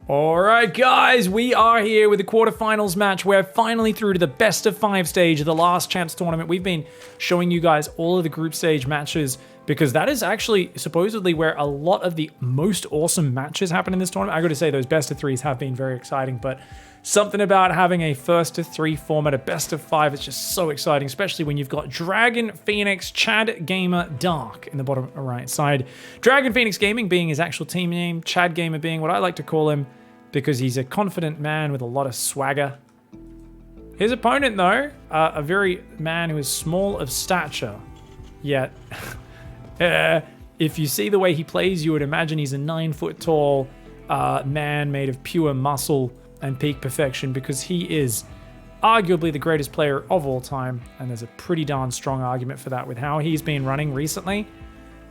All right, guys, we are here with the quarterfinals match. We're finally through to the best of 5 stage of the last chance tournament. We've been showing you guys all of the group stage matches because that is actually supposedly where a lot of the most awesome matches happen in this tournament. I got to say those best of 3s have been very exciting, but something about having a first to 3 format, a best of 5, is just so exciting, especially when you've got Dragon Phoenix, Chad Gamer, Dark in the bottom right side. Dragon Phoenix Gaming being his actual team name, Chad Gamer being what I like to call him because he's a confident man with a lot of swagger. His opponent, though, a very man who is small of stature, yet if you see the way he plays, you would imagine he's a 9-foot tall man made of pure muscle and peak perfection, because he is arguably the greatest player of all time, and there's a pretty darn strong argument for that with how he's been running recently.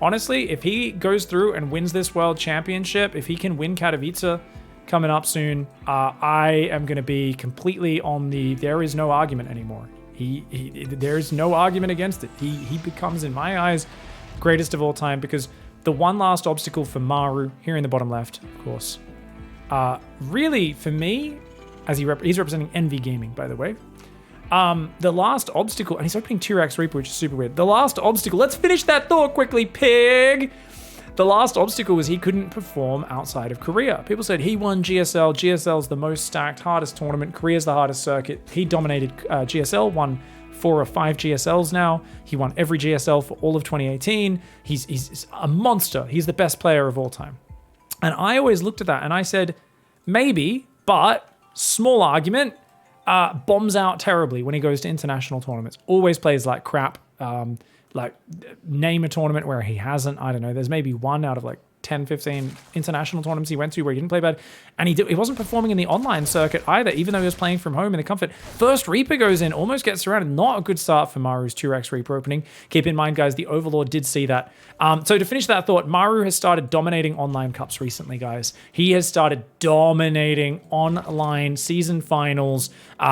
Honestly, if he goes through and wins this world championship, if he can win Katowice coming up soon, I am going to be completely on the there is no argument anymore. There's no argument against it. He becomes, in my eyes, greatest of all time, because the one last obstacle for Maru, here in the bottom left, of course, really, for me, as he's representing Envy Gaming, by the way. The last obstacle, and he's opening 2x Reaper, which is super weird. The last obstacle, let's finish that thought quickly, pig! The last obstacle was he couldn't perform outside of Korea. People said he won GSL. GSL's the most stacked, hardest tournament. Korea's the hardest circuit. He dominated GSL, won 4 or 5 GSLs now. He won every GSL for all of 2018. He's a monster. He's the best player of all time. And I always looked at that and I said, maybe, but small argument, bombs out terribly when he goes to international tournaments. Always plays like crap. Like, name a tournament where he hasn't. I don't know. There's maybe one out of like 10, 15 international tournaments he went to where he didn't play bad. And he wasn't performing in the online circuit either, even though he was playing from home in the comfort. First Reaper goes in, almost gets surrounded. Not a good start for Maru's 2x Reaper opening. Keep in mind, guys, the Overlord did see that. So to finish that thought, Maru has started dominating online cups recently, guys. He has started dominating online season finals,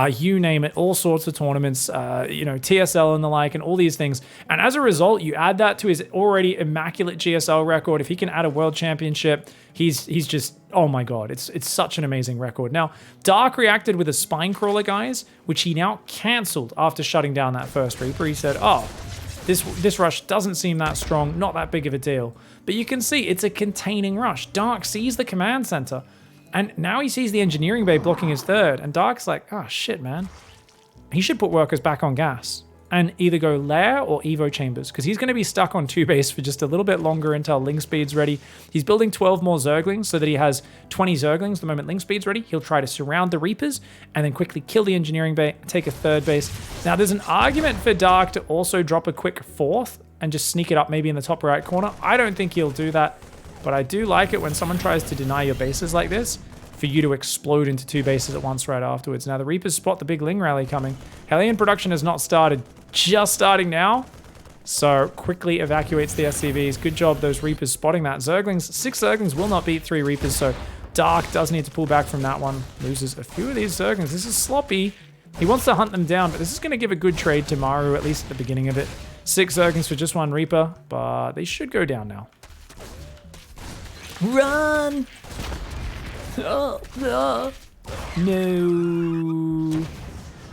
you name it, all sorts of tournaments, TSL and the like, and all these things. And as a result, you add that to his already immaculate GSL record. If he can add a world championship, he's just, oh my god, it's such an amazing record. Now, Dark reacted with a spine crawler, guys, which he now cancelled after shutting down that first Reaper. He said, oh, this rush doesn't seem that strong, not that big of a deal. But you can see it's a containing rush. Dark sees the command center, and now he sees the engineering bay blocking his third, and Dark's like, oh shit, man. He should put workers back on gas and either go Lair or Evo Chambers, because he's going to be stuck on 2 base for just a little bit longer until Link Speed's ready. He's building 12 more Zerglings so that he has 20 Zerglings the moment Link Speed's ready. He'll try to surround the Reapers and then quickly kill the engineering bay and take a 3rd base. Now, there's an argument for Dark to also drop a quick 4th and just sneak it up maybe in the top right corner. I don't think he'll do that, but I do like it when someone tries to deny your bases like this, for you to explode into 2 bases at once right afterwards. Now, the Reapers spot the big Ling rally coming. Hellion production has not started. Just starting now, so quickly evacuates the SCVs. Good job, those Reapers spotting that. 6 Zerglings will not beat 3 Reapers, so Dark does need to pull back from that one. Loses a few of these Zerglings. This is sloppy. He wants to hunt them down, but this is going to give a good trade to Maru, at least at the beginning of it. 6 Zerglings for just 1 Reaper, but they should go down now. Run! No.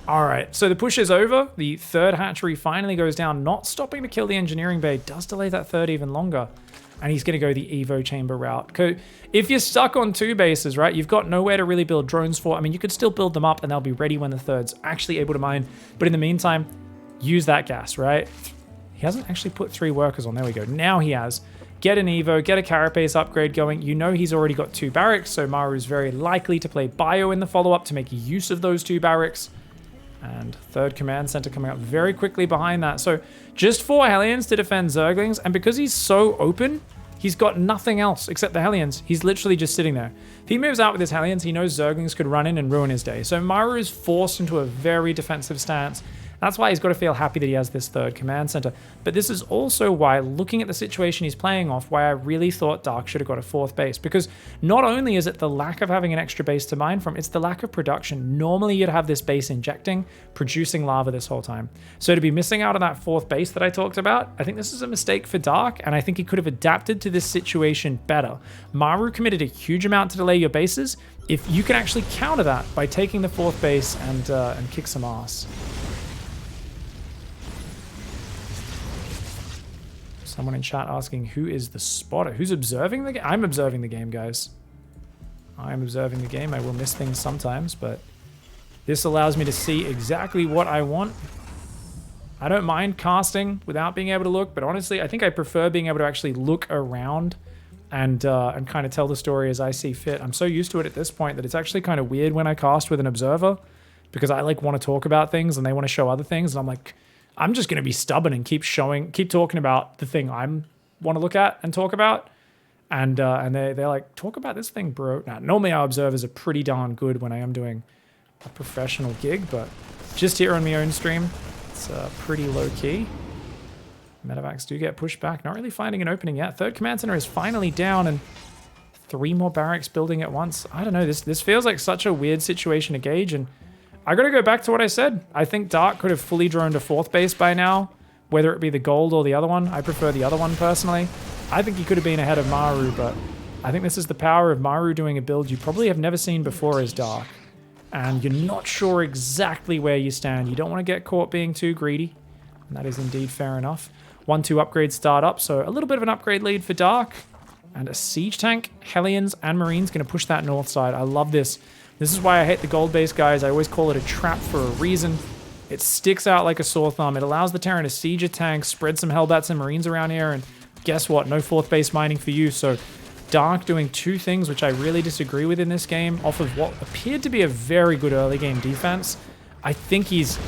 All right, so the push is over. The 3rd hatchery finally goes down, not stopping to kill the engineering bay. Does delay that 3rd even longer. And he's going to go the Evo chamber route. If you're stuck on 2 bases, right, you've got nowhere to really build drones for. I mean, you could still build them up and they'll be ready when the 3rd's actually able to mine. But in the meantime, use that gas, right? He hasn't actually put 3 workers on. There we go. Now he has. Get an Evo, get a carapace upgrade going. You know he's already got 2 barracks, so Maru is very likely to play Bio in the follow-up to make use of those 2 barracks. And 3rd command center coming up very quickly behind that. So just 4 Hellions to defend Zerglings. And because he's so open, he's got nothing else except the Hellions. He's literally just sitting there. If he moves out with his Hellions, he knows Zerglings could run in and ruin his day. So Maru is forced into a very defensive stance. That's why he's got to feel happy that he has this third command center. But this is also why, looking at the situation he's playing off, why I really thought Dark should have got a fourth base. Because not only is it the lack of having an extra base to mine from, it's the lack of production. Normally you'd have this base injecting, producing lava this whole time. So to be missing out on that fourth base that I talked about, I think this is a mistake for Dark, and I think he could have adapted to this situation better. Maru committed a huge amount to delay your bases. If you can actually counter that by taking the fourth base and kick some ass. Someone in chat asking, who is the spotter? Who's observing the game? I'm observing the game, guys. I'm observing the game. I will miss things sometimes, but this allows me to see exactly what I want. I don't mind casting without being able to look, but honestly, I think I prefer being able to actually look around and kind of tell the story as I see fit. I'm so used to it at this point that it's actually kind of weird when I cast with an observer, because I like want to talk about things and they want to show other things, and I'm like, I'm just going to be stubborn and keep talking about the thing I want to look at and talk about. And they're like, talk about this thing, bro. Now, normally our observers are pretty darn good when I am doing a professional gig, but just here on my own stream, it's pretty low key. Medevacs do get pushed back. Not really finding an opening yet. Third command center is finally down, and 3 more barracks building at once. I don't know. This feels like such a weird situation to gauge, and I gotta go back to what I said. I think Dark could have fully droned a fourth base by now, whether it be the gold or the other one. I prefer the other one personally. I think he could have been ahead of Maru, but I think this is the power of Maru doing a build you probably have never seen before as Dark. And you're not sure exactly where you stand. You don't want to get caught being too greedy, and that is indeed fair enough. 1-2 upgrades start up, so a little bit of an upgrade lead for Dark. And a siege tank, Hellions, and Marines going to push that north side. I love this. This is why I hate the gold base, guys. I always call it a trap for a reason. It sticks out like a sore thumb. It allows the Terran to siege a tank, spread some Hellbats and Marines around here, and guess what? No fourth base mining for you. So Dark doing 2 things which I really disagree with in this game off of what appeared to be a very good early game defense. I think he's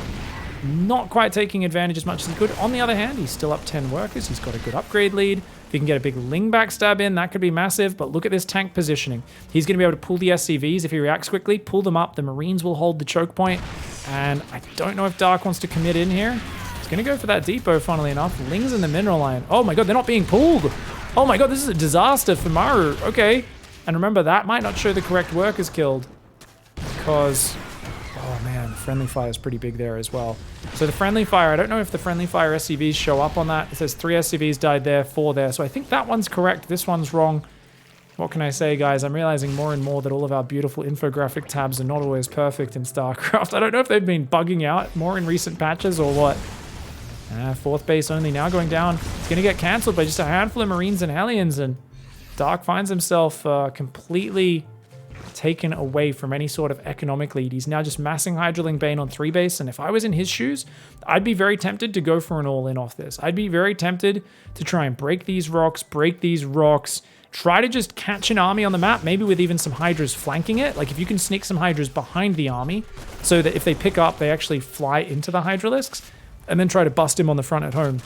not quite taking advantage as much as he could. On the other hand, he's still up 10 workers. He's got a good upgrade lead. If he can get a big Ling backstab in, that could be massive. But look at this tank positioning. He's going to be able to pull the SCVs if he reacts quickly, pull them up. The Marines will hold the choke point. And I don't know if Dark wants to commit in here. He's going to go for that depot, funnily enough. Ling's in the mineral line. Oh my god, they're not being pulled. Oh my god, this is a disaster for Maru. Okay. And remember, that might not show the correct workers killed, because oh man, friendly fire is pretty big there as well. So the friendly fire, I don't know if the friendly fire SCVs show up on that. It says 3 SCVs died there, 4 there. So I think that one's correct. This one's wrong. What can I say, guys? I'm realizing more and more that all of our beautiful infographic tabs are not always perfect in StarCraft. I don't know if they've been bugging out more in recent patches or what. Fourth base only now going down. It's going to get cancelled by just a handful of Marines and Hellions, and Dark finds himself completely taken away from any sort of economic lead. He's now just massing Hydraling Bane on 3 base, and if I was in his shoes, I'd be very tempted to go for an all-in off this. I'd be very tempted to try and break these rocks, try to just catch an army on the map, maybe with even some Hydras flanking it. Like if you can sneak some Hydras behind the army so that if they pick up, they actually fly into the Hydralisks, and then try to bust him on the front at home.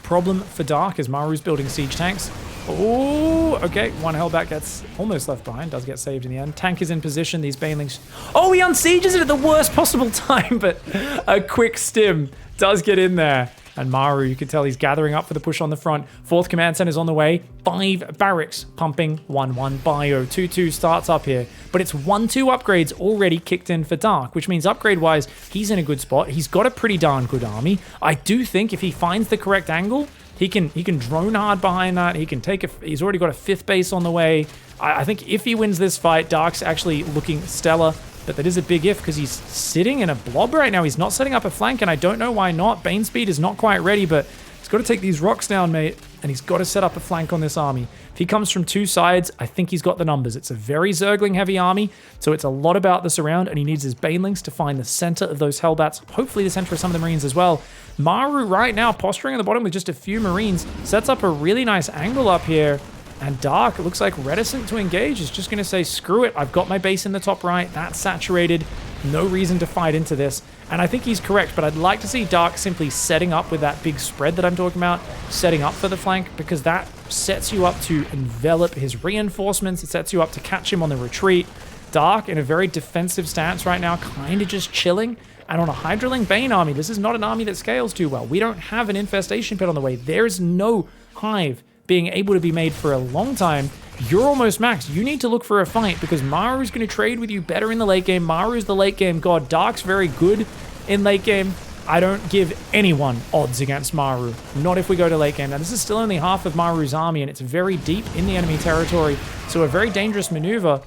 Problem for Dark is Maru's building siege tanks. Oh, okay. 1 Hellbat gets almost left behind. Does get saved in the end. Tank is in position. These Banelings... Oh, he unsieges it at the worst possible time, but a quick stim does get in there. And Maru, you can tell he's gathering up for the push on the front. 4th command center's on the way. 5 barracks pumping. 1-1 bio. 2-2 starts up here. But it's 1-2 upgrades already kicked in for Dark, which means upgrade-wise, he's in a good spot. He's got a pretty darn good army. I do think if he finds the correct angle, he can drone hard behind that. He can take he's already got a 5th base on the way. I think if he wins this fight, Dark's actually looking stellar. But that is a big if, because he's sitting in a blob right now. He's not setting up a flank, and I don't know why not. Bane speed is not quite ready, but he's got to take these rocks down, mate, and he's got to set up a flank on this army. If he comes from 2 sides, I think he's got the numbers. It's a very Zergling-heavy army, so it's a lot about the surround, and he needs his Banelings to find the center of those Hellbats, hopefully the center of some of the Marines as well. Maru right now, posturing on the bottom with just a few Marines, sets up a really nice angle up here. And Dark, it looks like reticent to engage, is just going to say, screw it, I've got my base in the top right, that's saturated, no reason to fight into this. And I think he's correct, but I'd like to see Dark simply setting up with that big spread that I'm talking about, setting up for the flank, because that sets you up to envelop his reinforcements, it sets you up to catch him on the retreat. Dark in a very defensive stance right now, kind of just chilling. And on a Hydraling Bane army, this is not an army that scales too well. We don't have an Infestation Pit on the way. There's no Hive being able to be made for a long time. You're almost maxed. You need to look for a fight because Maru's going to trade with you better in the late game. Maru's the late game god. Dark's very good in late game. I don't give anyone odds against Maru. Not if we go to late game. Now, this is still only half of Maru's army, and it's very deep in the enemy territory, so a very dangerous maneuver.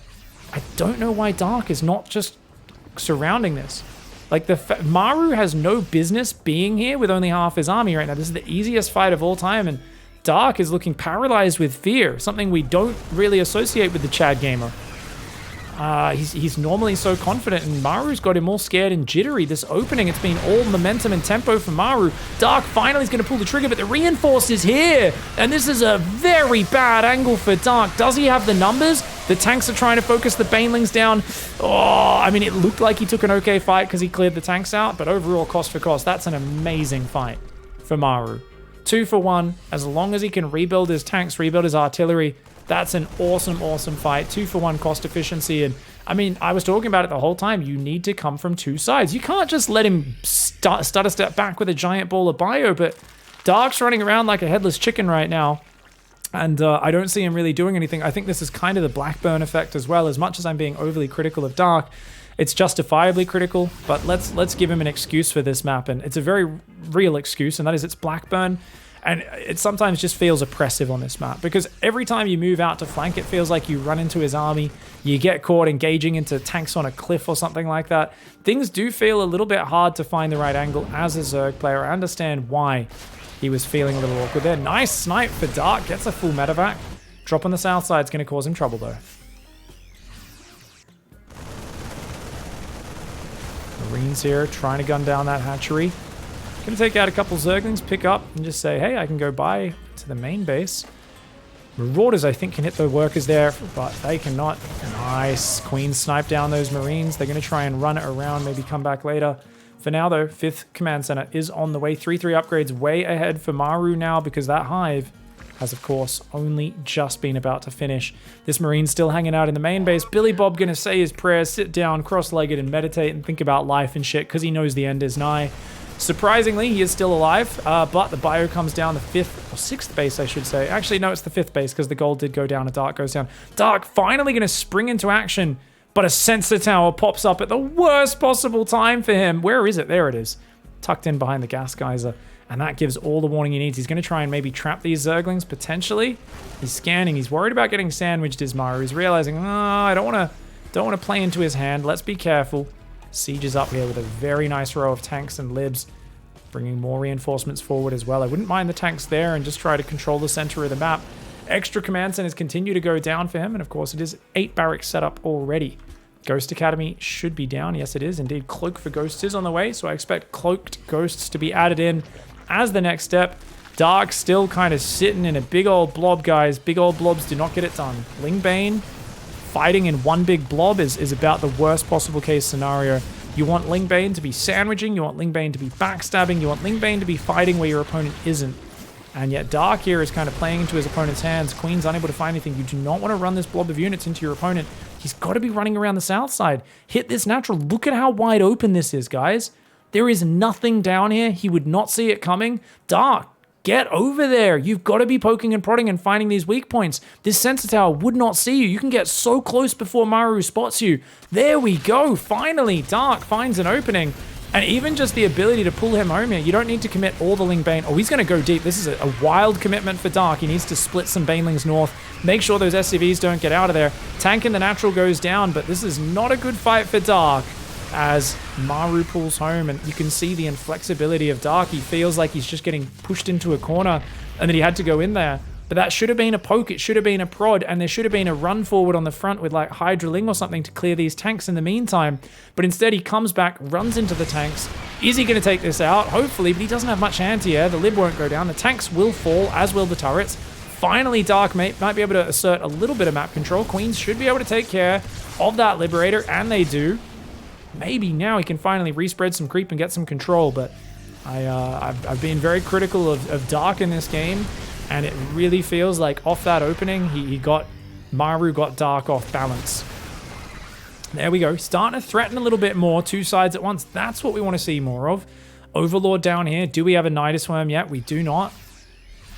I don't know why Dark is not just surrounding this. Like, Maru has no business being here with only half his army right now. This is the easiest fight of all time, and Dark is looking paralyzed with fear, something we don't really associate with the Chad gamer. He's normally so confident, and Maru's got him all scared and jittery. This opening, it's been all momentum and tempo for Maru. Dark finally is going to pull the trigger, but the reinforce is here, and this is a very bad angle for Dark. Does he have the numbers? The tanks are trying to focus the Banelings down. Oh, I mean, it looked like he took an okay fight because he cleared the tanks out, but overall, cost for cost, that's an amazing fight for Maru. 2 for 1, as long as he can rebuild his tanks, rebuild his artillery. That's an awesome, awesome fight. 2 for 1 cost efficiency. And I mean, I was talking about it the whole time. You need to come from two sides. You can't just let him stutter step back with a giant ball of bio, but Dark's running around like a headless chicken right now. And I don't see him really doing anything. I think this is kind of the Blackburn effect as well. As much as I'm being overly critical of Dark, it's justifiably critical, but let's give him an excuse for this map. And it's a very real excuse, and that is it's Blackburn. And it sometimes just feels oppressive on this map because every time you move out to flank, it feels like you run into his army, you get caught engaging into tanks on a cliff or something like that. Things do feel a little bit hard to find the right angle as a Zerg player. I understand why he was feeling a little awkward there. Nice snipe for Dark, gets a full medevac. Drop on the south side is going to cause him trouble though. Marines here trying to gun down that hatchery. Gonna take out a couple Zerglings, pick up, and just say, hey, I can go by to the main base. Marauders, I think, can hit the workers there, but they cannot. Nice. Queen snipe down those Marines. They're gonna try and run it around, maybe come back later. For now, though, 5th Command Center is on the way. 3-3 upgrades way ahead for Maru now because that Hive has, of course, only just been about to finish. This Marine's still hanging out in the main base. Billy Bob gonna say his prayers, sit down, cross-legged, and meditate and think about life and shit because he knows the end is nigh. Surprisingly, he is still alive, but the bio comes down the 5th or 6th base, I should say. Actually, no, it's the 5th base because the gold did go down and Dark goes down. Dark finally going to spring into action, but a sensor tower pops up at the worst possible time for him. Where is it? There it is. Tucked in behind the gas geyser, and that gives all the warning he needs. He's going to try and maybe trap these Zerglings, potentially. He's scanning. He's worried about getting sandwiched, is Maru. He's realizing, oh, I don't want to play into his hand. Let's be careful. Siege is up here with a very nice row of tanks and libs, bringing more reinforcements forward as well. I wouldn't mind the tanks there and just try to control the center of the map. Extra command centers continue to go down for him, and of course it is 8 barracks set up already. Ghost Academy should be down. Yes, it is. Indeed, Cloak for Ghosts is on the way, so I expect Cloaked Ghosts to be added in as the next step. Dark still kind of sitting in a big old blob, guys. Big old blobs do not get it done. Lingbane fighting in one big blob is about the worst possible case scenario. You want Lingbane to be sandwiching, you want Lingbane to be backstabbing, you want Lingbane to be fighting where your opponent isn't. And yet Dark here is kind of playing into his opponent's hands. Queen's unable to find anything. You do not want to run this blob of units into your opponent. He's got to be running around the south side. Hit this natural. Look at how wide open this is, guys. There is nothing down here. He would not see it coming. Dark, get over there. You've got to be poking and prodding and finding these weak points. This sensor tower would not see you. You can get so close before Maru spots you. There we go. Finally, Dark finds an opening. And even just the ability to pull him home here, you don't need to commit all the Lingbane. Oh, he's going to go deep. This is a wild commitment for Dark. He needs to split some Banelings north. Make sure those SCVs don't get out of there. Tank in the natural goes down, but this is not a good fight for Dark as Maru pulls home, and you can see the inflexibility of Dark. He feels like he's just getting pushed into a corner and that he had to go in there. But that should have been a poke, it should have been a prod, and there should have been a run forward on the front with like Hydraling or something to clear these tanks in the meantime. But instead he comes back, runs into the tanks. Is he going to take this out? Hopefully, but he doesn't have much anti-air. The lib won't go down. The tanks will fall, as will the turrets. Finally, Dark might be able to assert a little bit of map control. Queens should be able to take care of that Liberator, and they do. Maybe now he can finally respread some creep and get some control, but I've been very critical of Dark in this game, and it really feels like off that opening, Maru got Dark off balance. There we go. Starting to threaten a little bit more. Two sides at once. That's what we want to see more of. Overlord down here. Do we have a Nidus Worm yet? We do not.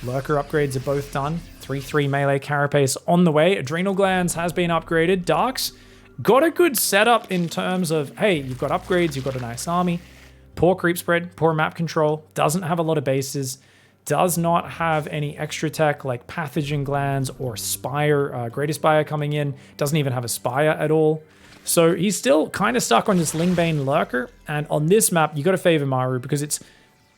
Lurker upgrades are both done. 3-3 melee carapace on the way. Adrenal Glands has been upgraded. Darks got a good setup in terms of, hey, you've got upgrades, you've got a nice army. Poor creep spread, poor map control. Doesn't have a lot of bases. Does not have any extra tech like Pathogen Glands or Spire, Greater Spire coming in. Doesn't even have a Spire at all. So he's still kind of stuck on this Lingbane Lurker. And on this map, you got to favor Maru because it's,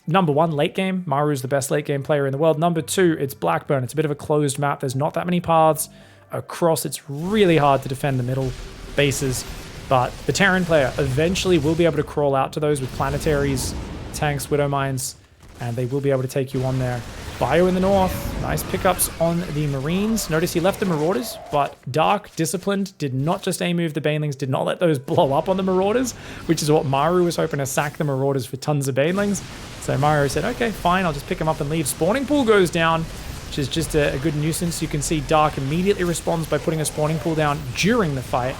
number one, late game. Maru is the best late game player in the world. Number two, it's Blackburn. It's a bit of a closed map. There's not that many paths across. It's really hard to defend the middle bases. But the Terran player eventually will be able to crawl out to those with planetaries, tanks, Widow Mines, and they will be able to take you on there. Bio in the north. Nice pickups on the Marines. Notice he left the Marauders, but Dark, disciplined, did not just A-move the Banelings, did not let those blow up on the Marauders, which is what Maru was hoping to sack the Marauders for tons of Banelings. So Maru said, okay, fine, I'll just pick him up and leave. Spawning pool goes down, which is just a good nuisance. You can see Dark immediately responds by putting a spawning pool down during the fight.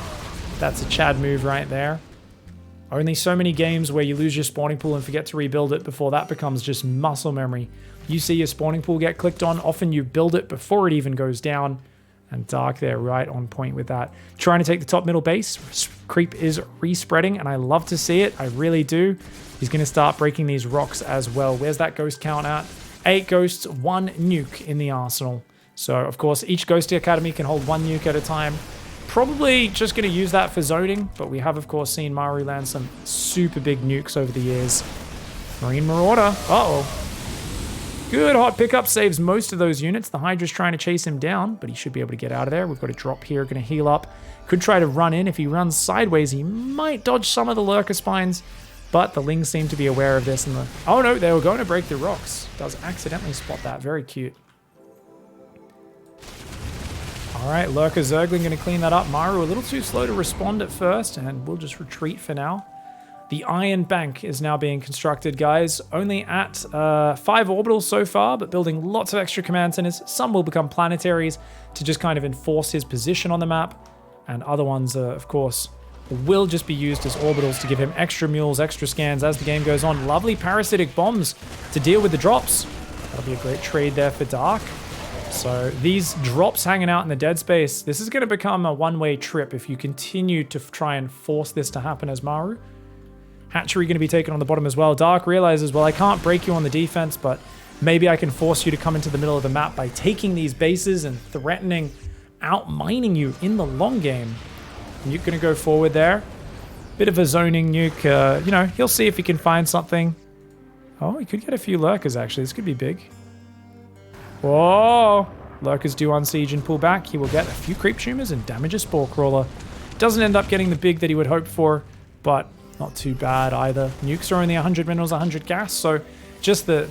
That's a Chad move right there. Only so many games where you lose your spawning pool and forget to rebuild it before that becomes just muscle memory. You see your spawning pool get clicked on, often you build it before it even goes down. And Dark there, right on point with that. Trying to take the top middle base. Creep is respreading, and I love to see it. I really do. He's going to start breaking these rocks as well. Where's that ghost count at? 8 ghosts, 1 nuke in the arsenal. So, of course, each Ghosty Academy can hold 1 nuke at a time. Probably just going to use that for zoning, but we have, of course, seen Maru land some super big nukes over the years. Marine Marauder. Uh-oh. Good hot pickup, saves most of those units. The Hydra's trying to chase him down, but he should be able to get out of there. We've got a drop here, going to heal up. Could try to run in. If he runs sideways, he might dodge some of the Lurker Spines, but the Lings seem to be aware of this. And oh no, they were going to break the rocks. Does accidentally spot that. Very cute. All right, Lurker Zergling going to clean that up. Maru a little too slow to respond at first, and we'll just retreat for now. The Iron Bank is now being constructed, guys. Only at 5 orbitals so far, but building lots of extra command centers. Some will become planetaries to just kind of enforce his position on the map. And other ones, of course, will just be used as orbitals to give him extra mules, extra scans as the game goes on. Lovely parasitic bombs to deal with the drops. That'll be a great trade there for Dark. So these drops hanging out in the dead space, this is going to become a one-way trip if you continue to try and force this to happen as Maru. Hatchery going to be taken on the bottom as well. Dark realizes, well, I can't break you on the defense, but maybe I can force you to come into the middle of the map by taking these bases and threatening out-mining you in the long game. Nuke going to go forward there. Bit of a zoning nuke. You know, he'll see if he can find something. Oh, he could get a few lurkers, actually. This could be big. Whoa! Lurkers do unsiege and pull back. He will get a few creep tumors and damage a spore crawler. Doesn't end up getting the big that he would hope for, but not too bad either. Nukes are only 100 minerals, 100 gas, so just the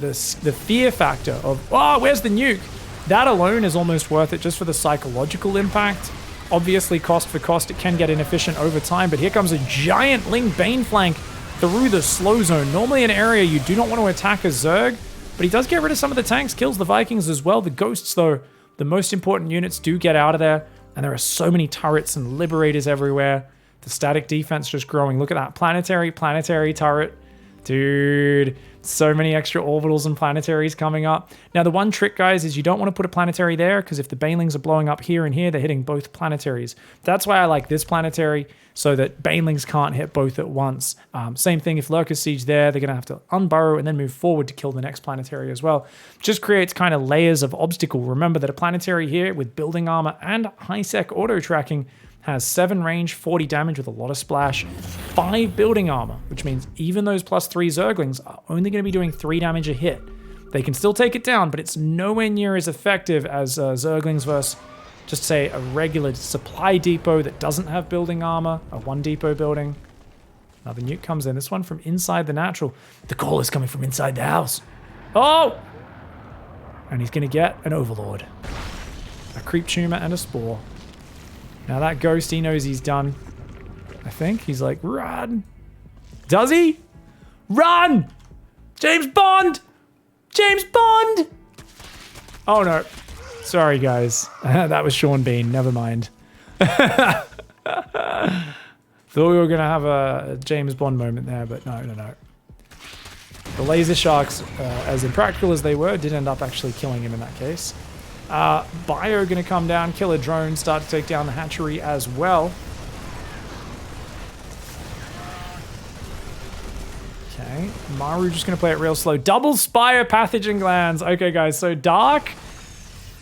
fear factor of, oh, where's the nuke? That alone is almost worth it just for the psychological impact. Obviously, cost for cost, it can get inefficient over time, but here comes a giant Ling Bane flank through the slow zone. Normally an area you do not want to attack a Zerg, but he does get rid of some of the tanks, kills the Vikings as well. The Ghosts, though, the most important units do get out of there, and there are so many turrets and Liberators everywhere. The static defense just growing. Look at that. Planetary turret. Dude, so many extra orbitals and planetaries coming up. Now, the one trick, guys, is you don't want to put a planetary there, because if the Banelings are blowing up here and here, they're hitting both planetaries. That's why I like this planetary, so that Banelings can't hit both at once. Same thing, if Lurkers siege there, they're going to have to unburrow and then move forward to kill the next planetary as well. Just creates kind of layers of obstacle. Remember that a planetary here with building armor and high-sec auto-tracking has 7 range, 40 damage with a lot of splash, 5 building armor, which means even those +3 Zerglings are only going to be doing 3 damage a hit. They can still take it down, but it's nowhere near as effective as Zerglings versus, just say, a regular supply depot that doesn't have building armor, a 1 depot building. Another nuke comes in, this one from inside the natural. The call is coming from inside the house. Oh! And he's going to get an Overlord. A creep tumor and a spore. Now that Ghost, he knows he's done. I think he's like, run. Does he? Run! James Bond! James Bond! Oh no. Sorry guys. That was Sean Bean. Never mind. Thought we were going to have a James Bond moment there, but no. The laser sharks, as impractical as they were, did end up actually killing him in that case. Bio going to come down, kill a drone, start to take down the hatchery as well. Okay, Maru just going to play it real slow. Double Spire Pathogen Glands. Okay, guys, so Dark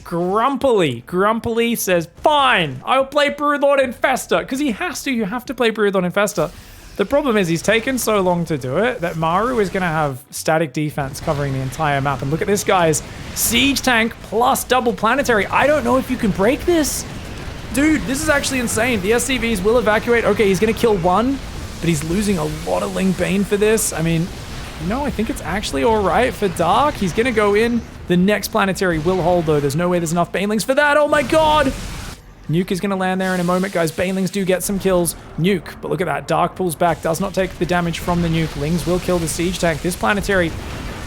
grumpily says, fine, I'll play Broodlord Infestor, because he has to. You have to play Broodlord Infestor. The problem is he's taken so long to do it that Maru is going to have static defense covering the entire map. And look at this, guys. Siege tank plus double planetary. I don't know if you can break this. Dude, this is actually insane. The SCVs will evacuate. Okay, he's going to kill one, but he's losing a lot of Ling Bane for this. I mean, no, I think it's actually all right for Dark. He's going to go in. The next planetary will hold, though. There's no way there's enough Banelings for that. Oh, my God. Nuke is going to land there in a moment, guys. Banelings do get some kills. Nuke, but look at that. Dark pulls back, does not take the damage from the nuke. Lings will kill the siege tank. This planetary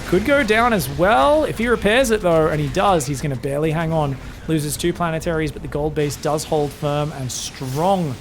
could go down as well. If he repairs it, though, and he does, he's going to barely hang on. Loses 2 planetaries, but the gold base does hold firm and strong.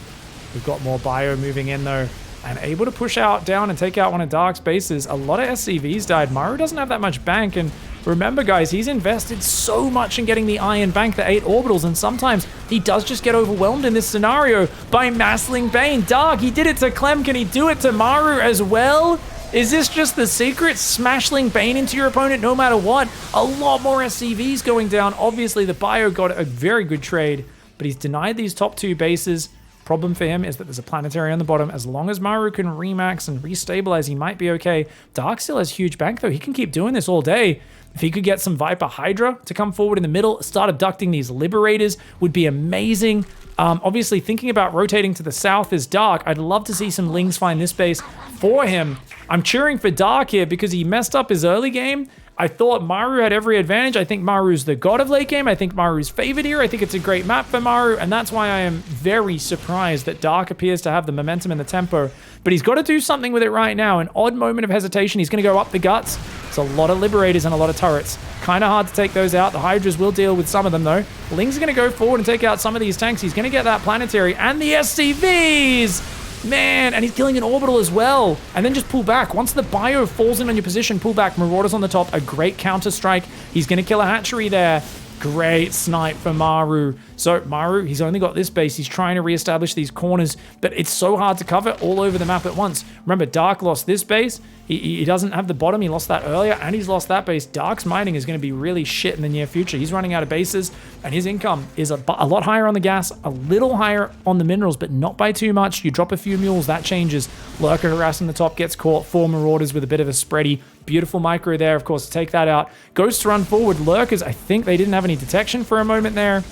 We've got more bio moving in, though, and able to push out down and take out one of Dark's bases. A lot of SCVs died. Maru doesn't have that much bank, and remember, guys, he's invested so much in getting the Iron Bank, the 8 orbitals, and sometimes he does just get overwhelmed in this scenario by Massling Bane. Dark, he did it to Clem. Can he do it to Maru as well? Is this just the secret? Smashling Bane into your opponent no matter what? A lot more SCVs going down. Obviously, the bio got a very good trade, but he's denied these top 2 bases. Problem for him is that there's a planetary on the bottom. As long as Maru can remax and restabilize, he might be okay. Dark still has huge bank, though. He can keep doing this all day. If he could get some Viper Hydra to come forward in the middle, start abducting these Liberators, would be amazing. Obviously, thinking about rotating to the south is Dark. I'd love to see some Lings find this base for him. I'm cheering for Dark here because he messed up his early game. I thought Maru had every advantage. I think Maru's the god of late game. I think Maru's favored here. I think it's a great map for Maru, and that's why I am very surprised that Dark appears to have the momentum and the tempo. But he's got to do something with it right now. An odd moment of hesitation. He's going to go up the guts. It's a lot of Liberators and a lot of turrets. Kind of hard to take those out. The Hydras will deal with some of them, though. Ling's going to go forward and take out some of these tanks. He's going to get that planetary and the SCVs. Man, and he's killing an orbital as well. And then just pull back. Once the bio falls in on your position, pull back. Marauders on the top, a great counter strike. He's going to kill a hatchery there. Great snipe for Maru. So Maru, he's only got this base. He's trying to reestablish these corners, but it's so hard to cover all over the map at once. Remember, Dark lost this base. He doesn't have the bottom. He lost that earlier, and he's lost that base. Dark's mining is going to be really shit in the near future. He's running out of bases, and his income is a lot higher on the gas, a little higher on the minerals, but not by too much. You drop a few mules, that changes. Lurker harassing the top, gets caught. 4 Marauders with a bit of a spready. Beautiful micro there, of course, to take that out. Ghosts run forward. Lurkers, I think they didn't have any detection for a moment there.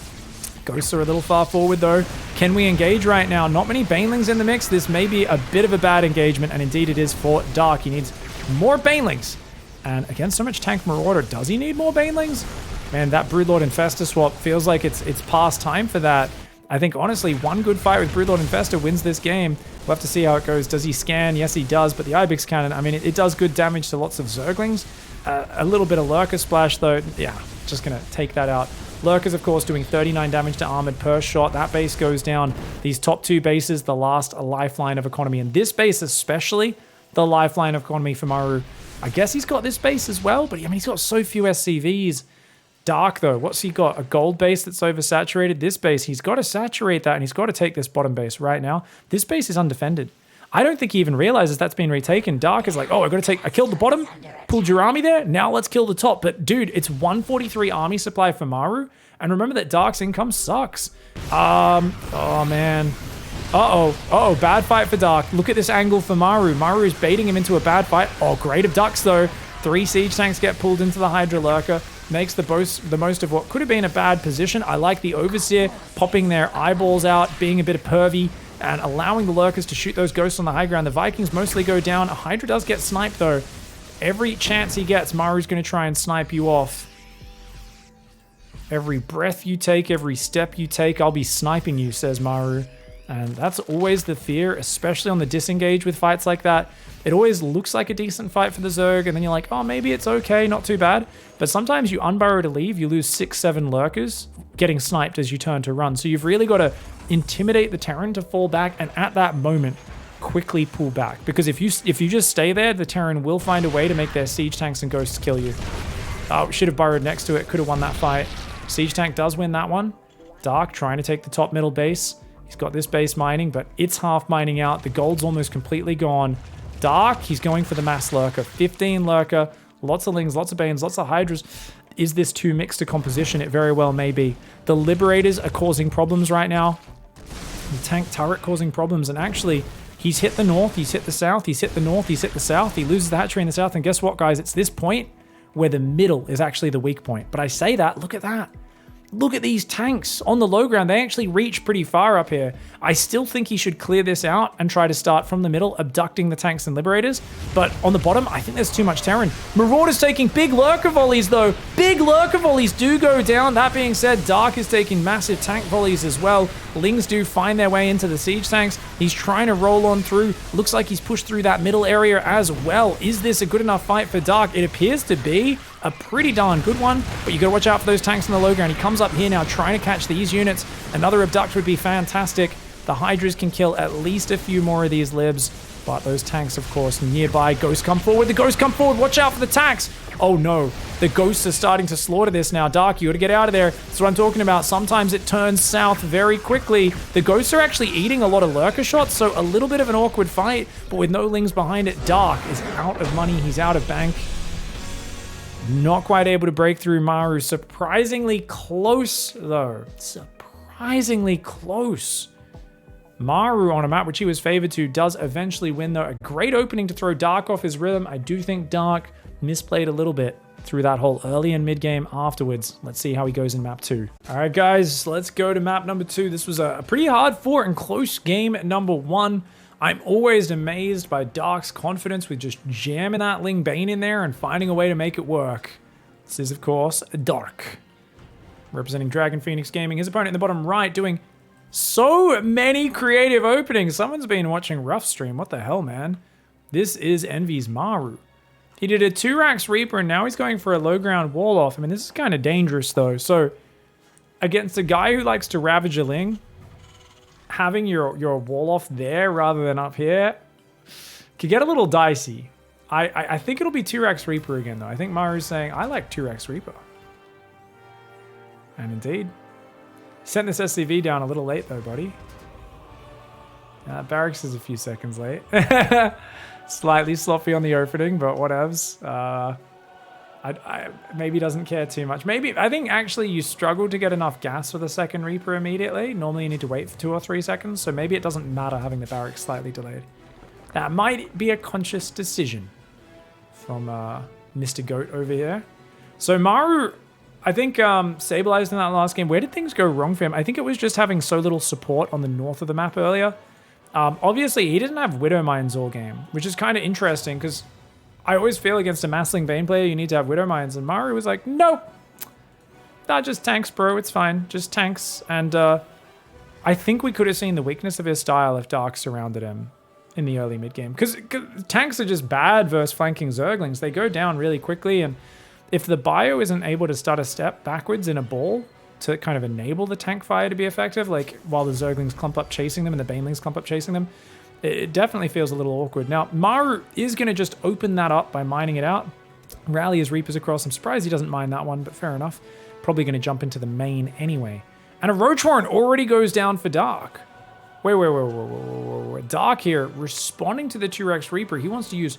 Ghosts are a little far forward, though. Can we engage right now? Not many Banelings in the mix. This may be a bit of a bad engagement, and indeed it is for Dark. He needs more Banelings. And again, so much Tank Marauder. Does he need more Banelings? Man, that Broodlord Infestor swap feels like it's past time for that. I think, honestly, one good fight with Broodlord Infestor wins this game. We'll have to see how it goes. Does he scan? Yes, he does. But the Ibex Cannon, I mean, it does good damage to lots of Zerglings. A little bit of Lurker Splash, though. Yeah, just going to take that out. Lurkers, of course, doing 39 damage to Armored per shot. That base goes down. These top 2 bases, the last lifeline of economy. And this base especially, the lifeline of economy for Maru. I guess he's got this base as well, but I mean, he's got so few SCVs. Dark, though, what's he got? A gold base that's oversaturated? This base, he's got to saturate that, and he's got to take this bottom base right now. This base is undefended. I don't think he even realizes that's been retaken. Dark is like, oh, I killed the bottom, pulled your army there, now let's kill the top. But dude, it's 143 army supply for Maru, and remember that Dark's income sucks. Oh man. Uh-oh, bad fight for Dark. Look at this angle for Maru. Maru is baiting him into a bad fight. Oh, great abducts though. 3 siege tanks get pulled into the Hydra Lurker. Makes the most of what could have been a bad position. I like the Overseer popping their eyeballs out, being a bit of pervy, and allowing the Lurkers to shoot those ghosts on the high ground. The Vikings mostly go down. A Hydra does get sniped, though. Every chance he gets, Maru's going to try and snipe you off. Every breath you take, every step you take, I'll be sniping you, says Maru. And that's always the fear, especially on the disengage with fights like that. It always looks like a decent fight for the Zerg, and then you're like, oh, maybe it's okay, not too bad. But sometimes you unburrow to leave, you lose 6-7 Lurkers, getting sniped as you turn to run. So you've really got to intimidate the Terran to fall back, and at that moment, quickly pull back. Because if you just stay there, the Terran will find a way to make their siege tanks and ghosts kill you. Oh, should have burrowed next to it. Could have won that fight. Siege tank does win that one. Dark trying to take the top middle base. He's got this base mining, but it's half mining out. The gold's almost completely gone. Dark, he's going for the mass lurker. 15 lurker. Lots of lings, lots of banes, lots of hydras. Is this too mixed a composition? It very well may be. The liberators are causing problems right now. The tank turret causing problems, and actually he's hit the north, he's hit the south, he's hit the north, he's hit the south, he loses the hatchery in the south, and guess what, guys? It's this point where the middle is actually the weak point. But I say that, look at that. Look at these tanks on the low ground. They actually reach pretty far up here. I still think he should clear this out and try to start from the middle, abducting the tanks and liberators. But on the bottom, I think there's too much Terran. Marauder's taking big lurker volleys, though. Big lurker volleys do go down. That being said, Dark is taking massive tank volleys as well. Lings do find their way into the siege tanks. He's trying to roll on through. Looks like he's pushed through that middle area as well. Is this a good enough fight for Dark? It appears to be a pretty darn good one, but you gotta watch out for those tanks on the low ground. He comes up here now trying to catch these units. Another abduct would be fantastic. The hydras can kill at least a few more of these libs, but those tanks, of course, nearby. Ghosts come forward. The ghosts come forward. Watch out for the tanks. Oh no, the ghosts are starting to slaughter this now. Dark, you gotta get out of there. That's what I'm talking about. Sometimes it turns south very quickly. The ghosts are actually eating a lot of lurker shots, so a little bit of an awkward fight, but with no lings behind it, Dark is out of money. He's out of bank. Not quite able to break through Maru. Surprisingly close, though. Surprisingly close. Maru on a map which he was favored to does eventually win, though. A great opening to throw Dark off his rhythm. I do think Dark misplayed a little bit through that whole early and mid game afterwards. Let's see how he goes in map 2. All right, guys, let's go to map number 2. This was a pretty hard fought and close game number 1. I'm always amazed by Dark's confidence with just jamming that Ling Bane in there and finding a way to make it work. This is, of course, Dark. Representing Dragon Phoenix Gaming. His opponent in the bottom right doing so many creative openings. Someone's been watching Rough Stream. What the hell, man? This is Envy's Maru. He did a 2-Rax Reaper, and now he's going for a low ground wall off. I mean, this is kind of dangerous, though. So, against a guy who likes to ravage a Ling, having your wall off there rather than up here could get a little dicey. I think it'll be 2-Rax Reaper again, though. I think Maru's saying, I like 2-Rax Reaper. And indeed. Sent this SCV down a little late, though, buddy. Barracks is a few seconds late. Slightly sloppy on the opening, but whatevs. I maybe doesn't care too much. Maybe, I think actually you struggle to get enough gas for the second Reaper immediately. Normally you need to wait for 2 or 3 seconds, so maybe it doesn't matter having the barracks slightly delayed. That might be a conscious decision from Mr. Goat over here. So Maru, I think, stabilized in that last game. Where did things go wrong for him? I think it was just having so little support on the north of the map earlier. Obviously, he didn't have Widow Mines all game, which is kind of interesting because I always feel against a Massling Bane player, you need to have Widow Mines. And Maru was like, no, not just tanks, bro. It's fine. Just tanks. And I think we could have seen the weakness of his style if Dark surrounded him in the early mid game. Because tanks are just bad versus flanking Zerglings. They go down really quickly. And if the bio isn't able to start a step backwards in a ball to kind of enable the tank fire to be effective, like while the Zerglings clump up chasing them and the Banelings clump up chasing them, it definitely feels a little awkward. Now, Maru is going to just open that up by mining it out. Rally his Reapers across. I'm surprised he doesn't mine that one, but fair enough. Probably going to jump into the main anyway. And a Roach Warren already goes down for Dark. Wait. Dark here, responding to the 2-Rax Reaper. He wants to use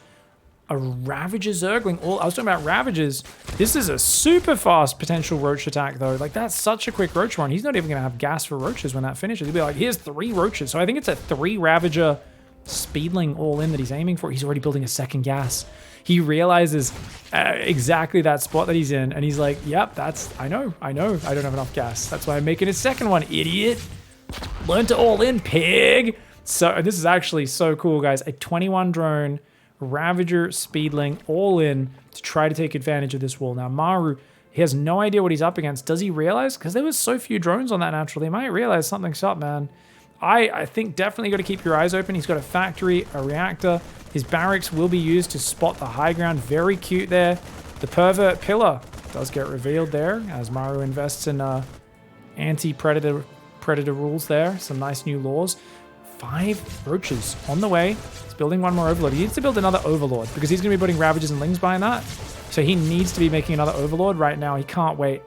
a Ravager Zergling. I was talking about Ravagers. This is a super fast potential Roach attack, though. Like, that's such a quick Roach run. He's not even going to have gas for Roaches when that finishes. He'll be like, here's 3 Roaches. So I think it's a 3 Ravager Speedling all in that he's aiming for. He's already building a second gas. He realizes exactly that spot that he's in, and he's like, yep, I know. I don't have enough gas. That's why I'm making a second one, idiot. Learn to all in, pig. So this is actually so cool, guys. A 21 drone Ravager Speedling all in to try to take advantage of this wall. Now, Maru, he has no idea what he's up against. Does he realize? Because there was so few drones on that naturally. He might realize something's up, man. I think definitely got to keep your eyes open. He's got a factory, a reactor. His barracks will be used to spot the high ground. Very cute there. The pervert pillar does get revealed there as Maru invests in anti-predator rules there. Some nice new laws. 5 roaches on the way. He's building one more overlord. He needs to build another overlord because he's going to be putting Ravagers and Lings behind that. So he needs to be making another overlord right now. He can't wait.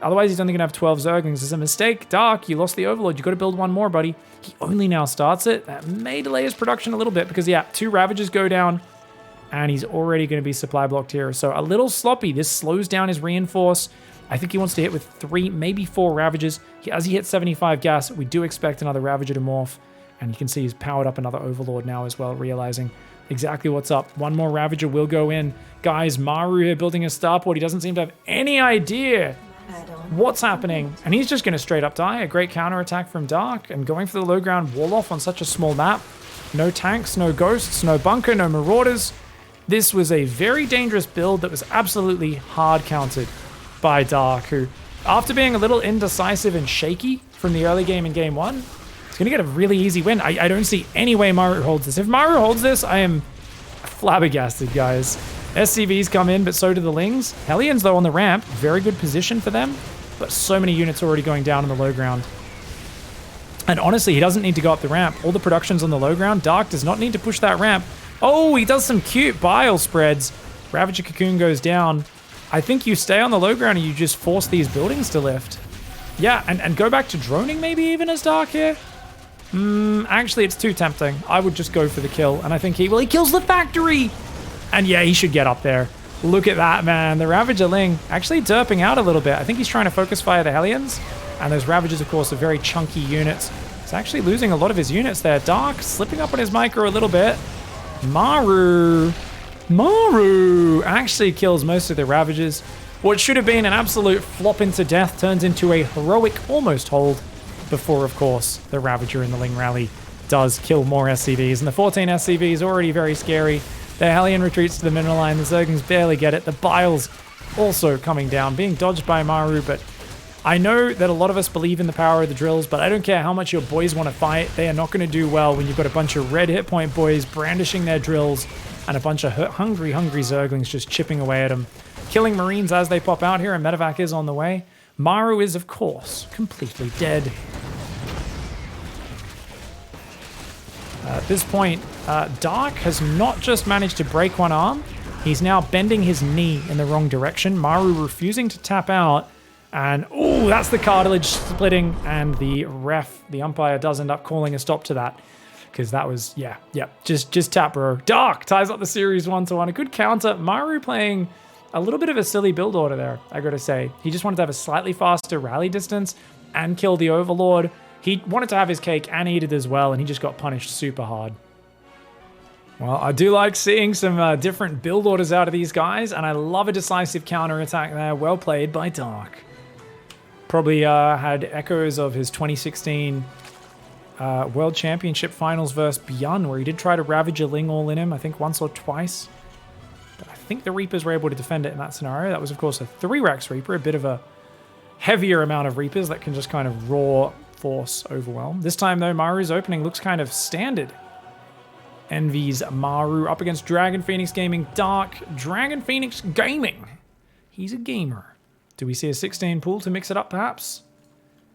Otherwise, he's only going to have 12 Zerglings. It's a mistake. Dark, you lost the overlord. You got to build one more, buddy. He only now starts it. That may delay his production a little bit because, yeah, 2 Ravagers go down and he's already going to be supply blocked here. So a little sloppy. This slows down his reinforce. I think he wants to hit with 3, maybe 4 Ravagers. As he hits 75 gas, we do expect another Ravager to morph. And you can see he's powered up another overlord now as well, realizing exactly what's up. One more Ravager will go in. Guys, Maru here building a starport. He doesn't seem to have any idea what's happening. And he's just going to straight up die. A great counterattack from Dark. And going for the low ground wall off on such a small map. No tanks, no ghosts, no bunker, no marauders. This was a very dangerous build that was absolutely hard countered by Dark, who, after being a little indecisive and shaky from the early game in game 1, is going to get a really easy win. I don't see any way Maru holds this. If Maru holds this, I am flabbergasted, guys. SCVs come in, but so do the Lings. Hellions, though, on the ramp. Very good position for them, but so many units already going down on the low ground. And honestly, he doesn't need to go up the ramp. All the production's on the low ground. Dark does not need to push that ramp. Oh, he does some cute bile spreads. Ravager Cocoon goes down. I think you stay on the low ground and you just force these buildings to lift. Yeah, and go back to droning maybe even as Dark here. Actually, it's too tempting. I would just go for the kill. And I think he kills the factory. And yeah, he should get up there. Look at that, man. The Ravager Ling actually derping out a little bit. I think he's trying to focus fire the Hellions. And those Ravagers, of course, are very chunky units. He's actually losing a lot of his units there. Dark slipping up on his micro a little bit. Maru actually kills most of the Ravagers. What should have been an absolute flop into death turns into a heroic almost hold before, of course, the Ravager in the Ling Rally does kill more SCVs. And the 14 SCVs already very scary. The Hellion retreats to the mineral line. The Zerglings barely get it. The Biles also coming down, being dodged by Maru. But I know that a lot of us believe in the power of the drills, but I don't care how much your boys want to fight. They are not going to do well when you've got a bunch of red hit point boys brandishing their drills and a bunch of hungry Zerglings just chipping away at them. Killing Marines as they pop out here, and medevac is on the way. Maru is, of course, completely dead. At this point, Dark has not just managed to break one arm, he's now bending his knee in the wrong direction. Maru refusing to tap out, and oh, that's the cartilage splitting, and the umpire does end up calling a stop to that. Because that was, just tap, bro. Dark ties up the series 1-1. A good counter. Maru playing a little bit of a silly build order there, I gotta say. He just wanted to have a slightly faster rally distance and kill the Overlord. He wanted to have his cake and eat it as well, and he just got punished super hard. Well, I do like seeing some different build orders out of these guys, and I love a decisive counterattack there. Well played by Dark. Probably had echoes of his 2016 World Championship Finals versus Beyond, where he did try to Ravage a Ling all in him, I think once or twice. But I think the Reapers were able to defend it in that scenario. That was, of course, a 3-Rax Reaper, a bit of a heavier amount of Reapers that can just kind of raw force overwhelm. This time, though, Maru's opening looks kind of standard. Envy's Maru up against Dragon Phoenix Gaming. Dark Dragon Phoenix Gaming. He's a gamer. Do we see a 16 pool to mix it up, perhaps?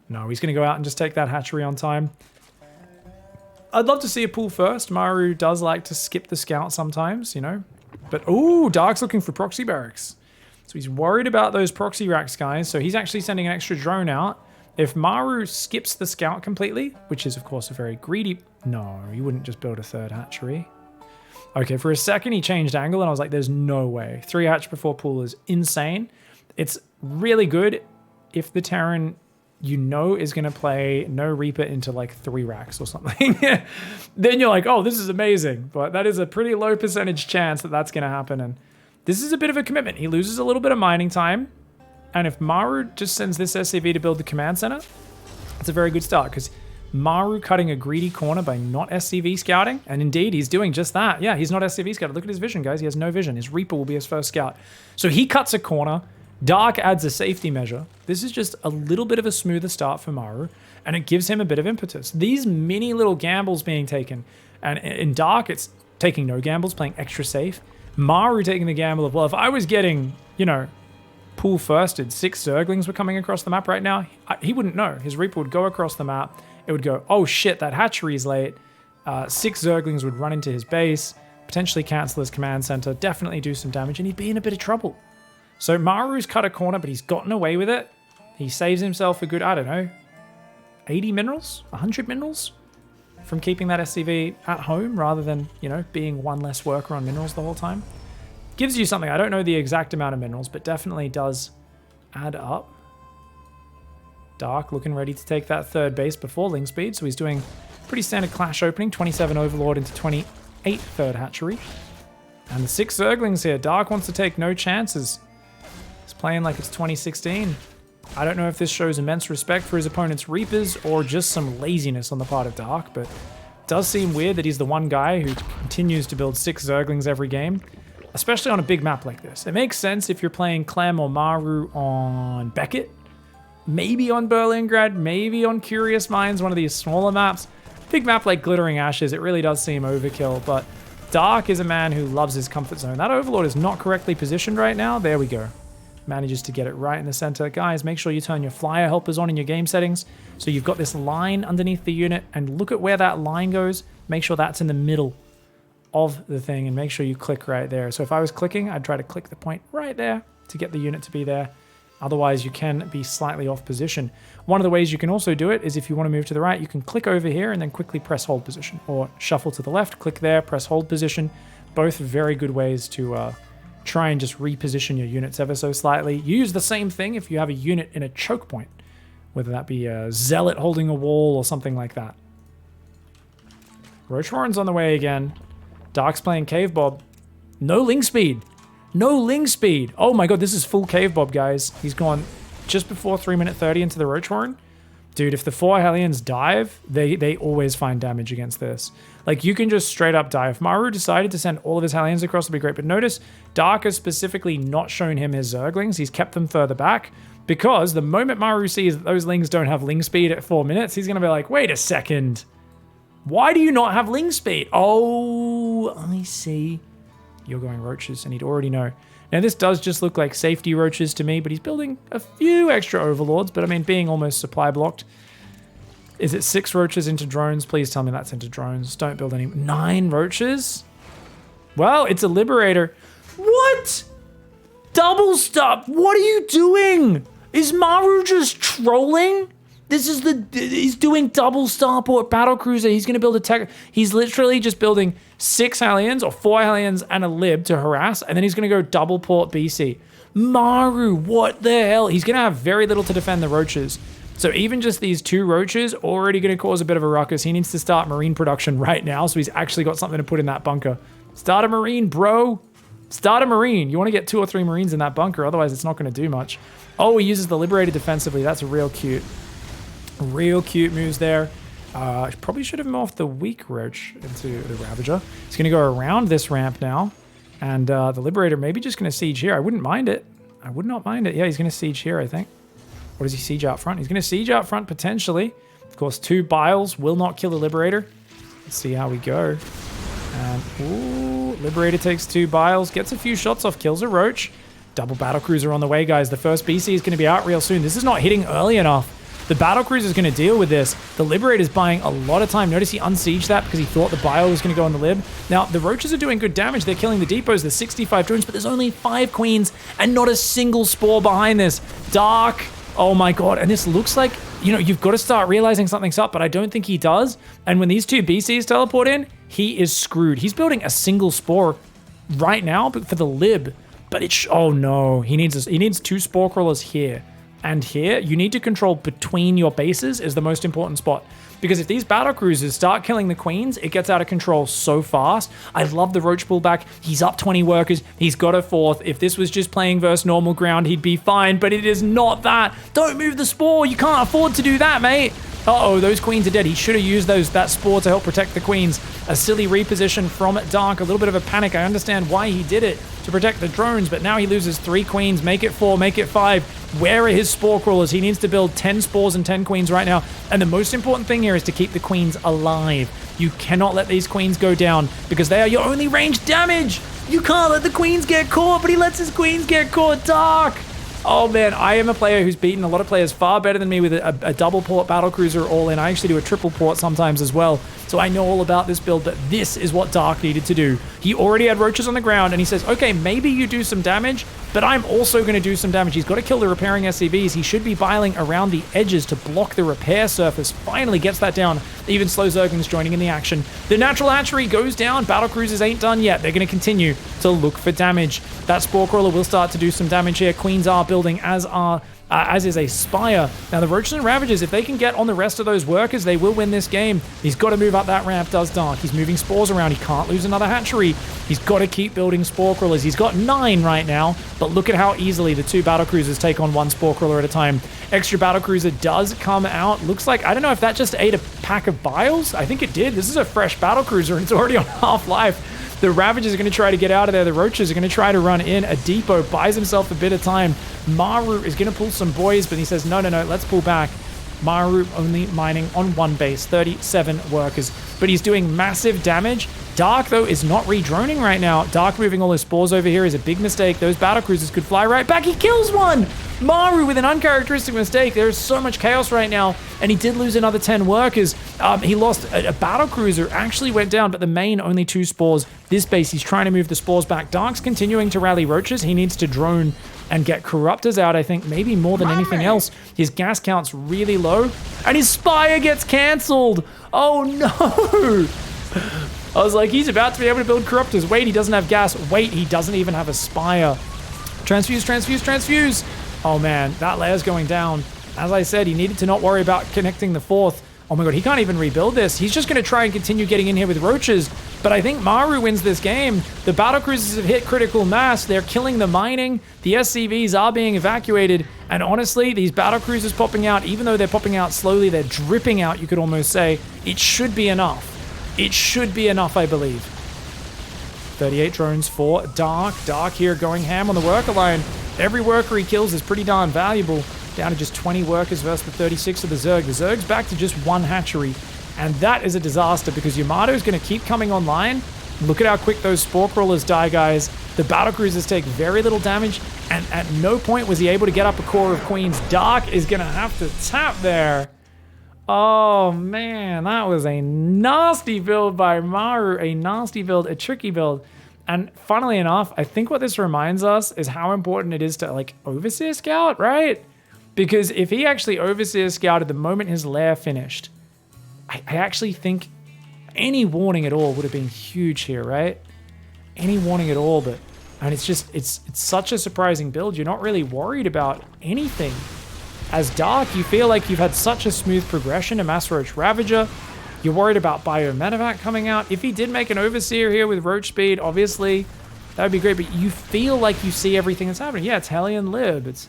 No, he's going to go out and just take that hatchery on time. I'd love to see a pool first. Maru does like to skip the scout sometimes, you know. But, oh, Dark's looking for proxy barracks. So he's worried about those proxy racks, guys. So he's actually sending an extra drone out. If Maru skips the scout completely, which is, of course, a very greedy... No, he wouldn't just build a 3rd hatchery. Okay, for a second, he changed angle, and I was like, there's no way. 3 hatch before pool is insane. It's really good if the Terran, you know, is going to play no Reaper into, like, 3 racks or something. Then you're like, oh, this is amazing. But that is a pretty low percentage chance that that's going to happen. And this is a bit of a commitment. He loses a little bit of mining time. And if Maru just sends this SCV to build the command center, it's a very good start, because Maru cutting a greedy corner by not SCV scouting, and indeed, he's doing just that. Yeah, he's not SCV scouted. Look at his vision, guys. He has no vision. His Reaper will be his first scout. So he cuts a corner. Dark adds a safety measure. This is just a little bit of a smoother start for Maru, and it gives him a bit of impetus. These mini little gambles being taken, and in Dark, it's taking no gambles, playing extra safe. Maru taking the gamble of, well, if I was getting, you know, pool firsted, 6 Zerglings were coming across the map right now, he wouldn't know. His Reaper would go across the map. It would go, oh shit, that hatchery's late. 6 Zerglings would run into his base, potentially cancel his command center, definitely do some damage, and he'd be in a bit of trouble. So Maru's cut a corner, but he's gotten away with it. He saves himself a good, I don't know, 80 minerals? 100 minerals? From keeping that SCV at home rather than, you know, being one less worker on minerals the whole time. Gives you something. I don't know the exact amount of minerals, but definitely does add up. Dark looking ready to take that third base before Ling Speed, so he's doing pretty standard clash opening, 27 Overlord into 28 third hatchery. And the 6 Zerglings here. Dark wants to take no chances. He's playing like it's 2016. I don't know if this shows immense respect for his opponent's Reapers or just some laziness on the part of Dark, but it does seem weird that he's the one guy who continues to build 6 Zerglings every game, especially on a big map like this. It makes sense if you're playing Clem or Maru on Beckett, maybe on Berlingrad, maybe on Curious Minds, one of these smaller maps. Big map like Glittering Ashes, it really does seem overkill, but Dark is a man who loves his comfort zone. That Overlord is not correctly positioned right now. There we go. Manages to get it right in the center. Guys, make sure you turn your flyer helpers on in your game settings. So you've got this line underneath the unit, and look at where that line goes. Make sure that's in the middle of the thing, and make sure you click right there. So if I was clicking, I'd try to click the point right there to get the unit to be there. Otherwise, you can be slightly off position. One of the ways you can also do it is if you want to move to the right, you can click over here and then quickly press hold position, or shuffle to the left, click there, press hold position. Both very good ways to try and just reposition your units ever so slightly. You use the same thing if you have a unit in a choke point, whether that be a Zealot holding a wall or something like that. Roach Warren's on the way again. Dark's playing Cave Bob. No Ling Speed. No Ling Speed. Oh my god, this is full Cave Bob, guys. He's gone just before 3-minute 30 into the Roach Warren. Dude, if the 4 Hellions dive, they always find damage against this. Like, you can just straight up die. If Maru decided to send all of his Hellions across, it'd be great. But notice, Dark has specifically not shown him his Zerglings. He's kept them further back, because the moment Maru sees that those Lings don't have Ling Speed at 4 minutes, he's going to be like, wait a second. Why do you not have Ling Speed? Oh, I see. You're going Roaches, and he'd already know. Now, this does just look like safety Roaches to me, but he's building a few extra Overlords. But, I mean, being almost supply blocked. Is it 6 Roaches into drones? Please tell me that's into drones. Don't build any. 9 Roaches? Well, it's a Liberator. What? Double stop. What are you doing? Is Maru just trolling? This is he's doing double starport battlecruiser. He's going to build a tech. He's literally just building 6 Hellions or 4 Hellions and a Lib to harass, and then he's going to go double port BC. Maru, what the hell? He's going to have very little to defend the Roaches. So even just these 2 Roaches already going to cause a bit of a ruckus. He needs to start Marine production right now, so he's actually got something to put in that bunker. Start a Marine, bro. Start a Marine. You want to get 2 or 3 Marines in that bunker, otherwise it's not going to do much. Oh, he uses the Liberator defensively. That's real cute. Real cute moves there. Probably should have morphed the weak Roach into the Ravager. He's going to go around this ramp now. And the Liberator maybe just going to siege here. I wouldn't mind it. I would not mind it. Yeah, he's going to siege here, I think. Or does he siege out front? He's going to siege out front potentially. Of course, 2 Biles will not kill the Liberator. Let's see how we go. And, ooh, Liberator takes 2 Biles. Gets a few shots off. Kills a Roach. Double Battlecruiser on the way, guys. The first BC is going to be out real soon. This is not hitting early enough. The Battlecruiser is going to deal with this. The Liberator's buying a lot of time. Notice he unsieged that because he thought the Bile was going to go on the Lib. Now, the Roaches are doing good damage. They're killing the depots. There's 65 drones, but there's only 5 Queens and not a single Spore behind this. Dark. Oh my god. And this looks like, you know, you've got to start realizing something's up, but I don't think he does. And when these 2 BCs teleport in, he is screwed. He's building a single Spore right now but for the Lib. But it's, oh no. He needs 2 Spore Crawlers here. And here, you need to control between your bases is the most important spot. Because if these battlecruisers start killing the Queens, it gets out of control so fast. I love the Roach pullback. He's up 20 workers. He's got a 4th. If this was just playing versus normal ground, he'd be fine. But it is not that. Don't move the Spore. You can't afford to do that, mate. Uh-oh, those Queens are dead. He should have used that Spore to help protect the Queens. A silly reposition from Dark. A little bit of a panic. I understand why he did it to protect the drones, but now he loses 3 Queens. Make it 4, make it 5. Where are his Spore Crawlers? He needs to build 10 Spores and 10 Queens right now. And the most important thing here is to keep the Queens alive. You cannot let these Queens go down because they are your only ranged damage. You can't let the Queens get caught, but he lets his Queens get caught. Dark. Oh man, I am a player who's beaten a lot of players far better than me with a double port battlecruiser all in. I actually do a triple port sometimes as well. So so I know all about this build, but this is what Dark needed to do. He already had roaches on the ground, and he says, okay, maybe you do some damage, but I'm also going to do some damage. He's got to kill the repairing SCVs. He should be biling around the edges to block the repair surface. Finally gets that down. Even Slow Zerglings joining in the action. The natural hatchery goes down. Battlecruisers ain't done yet. They're going to continue to look for damage. That Spore Crawler will start to do some damage here. Queens are building, as is a Spire. Now the Roaches and Ravagers, if they can get on the rest of those workers, they will win this game. He's got to move up that ramp, does Dark. He's moving spores around. He can't lose another hatchery. He's got to keep building Spore Crawlers. He's got 9 right now, but look at how easily the 2 Battlecruisers take on 1 Spore Crawler at a time. Extra Battlecruiser does come out. Looks like, I don't know if that just ate a pack of biles. I think it did. This is a fresh Battlecruiser, and it's already on half-life. The Ravagers are going to try to get out of there. The Roaches are going to try to run in. A depot buys himself a bit of time. Maru is going to pull some boys, but he says, no, let's pull back. Maru only mining on 1 base, 37 workers, but he's doing massive damage. Dark, though, is not redroning right now. Dark moving all his spores over here is a big mistake. Those battlecruisers could fly right back. He kills one! Maru with an uncharacteristic mistake. There is so much chaos right now, and he did lose another 10 workers. He lost a battlecruiser, actually went down, but the main only 2 spores. This base, he's trying to move the spores back. Dark's continuing to rally roaches. He needs to drone and get corruptors out, I think, maybe more than anything else. His gas count's really low, and his Spire gets cancelled. Oh no! I was like, he's about to be able to build corruptors. Wait, he doesn't have gas. Wait, he doesn't even have a Spire. Transfuse, transfuse, transfuse. Oh man, that layer's going down. As I said, he needed to not worry about connecting the 4th. Oh my god, he can't even rebuild this. He's just going to try and continue getting in here with roaches. But I think Maru wins this game. The battlecruisers have hit critical mass. They're killing the mining. The SCVs are being evacuated. And honestly, these battlecruisers popping out, even though they're popping out slowly, they're dripping out, you could almost say. It should be enough. It should be enough, I believe. 38 drones for Dark. Dark here going ham on the worker line. Every worker he kills is pretty darn valuable. Down to just 20 workers versus the 36 of the Zerg. The Zerg's back to just 1 hatchery. And that is a disaster because Yamato is going to keep coming online. Look at how quick those Spore Crawlers die, guys. The Battlecruisers take very little damage, and at no point was he able to get up a core of Queens. Dark is going to have to tap there. Oh, man, that was a nasty build by Maru. A nasty build, a tricky build. And funnily enough, I think what this reminds us is how important it is to, like, Overseer Scout, right? Because if he actually Overseer Scouted the moment his lair finished, I actually think any warning at all would have been huge here, right? Any warning at all, but and it's just, it's such a surprising build. You're not really worried about anything. As Dark, you feel like you've had such a smooth progression to Mass Roach Ravager. You're worried about Biomedivac coming out. If he did make an Overseer here with Roach Speed, obviously, that would be great, but you feel like you see everything that's happening. Yeah, it's Hellion Lib. It's,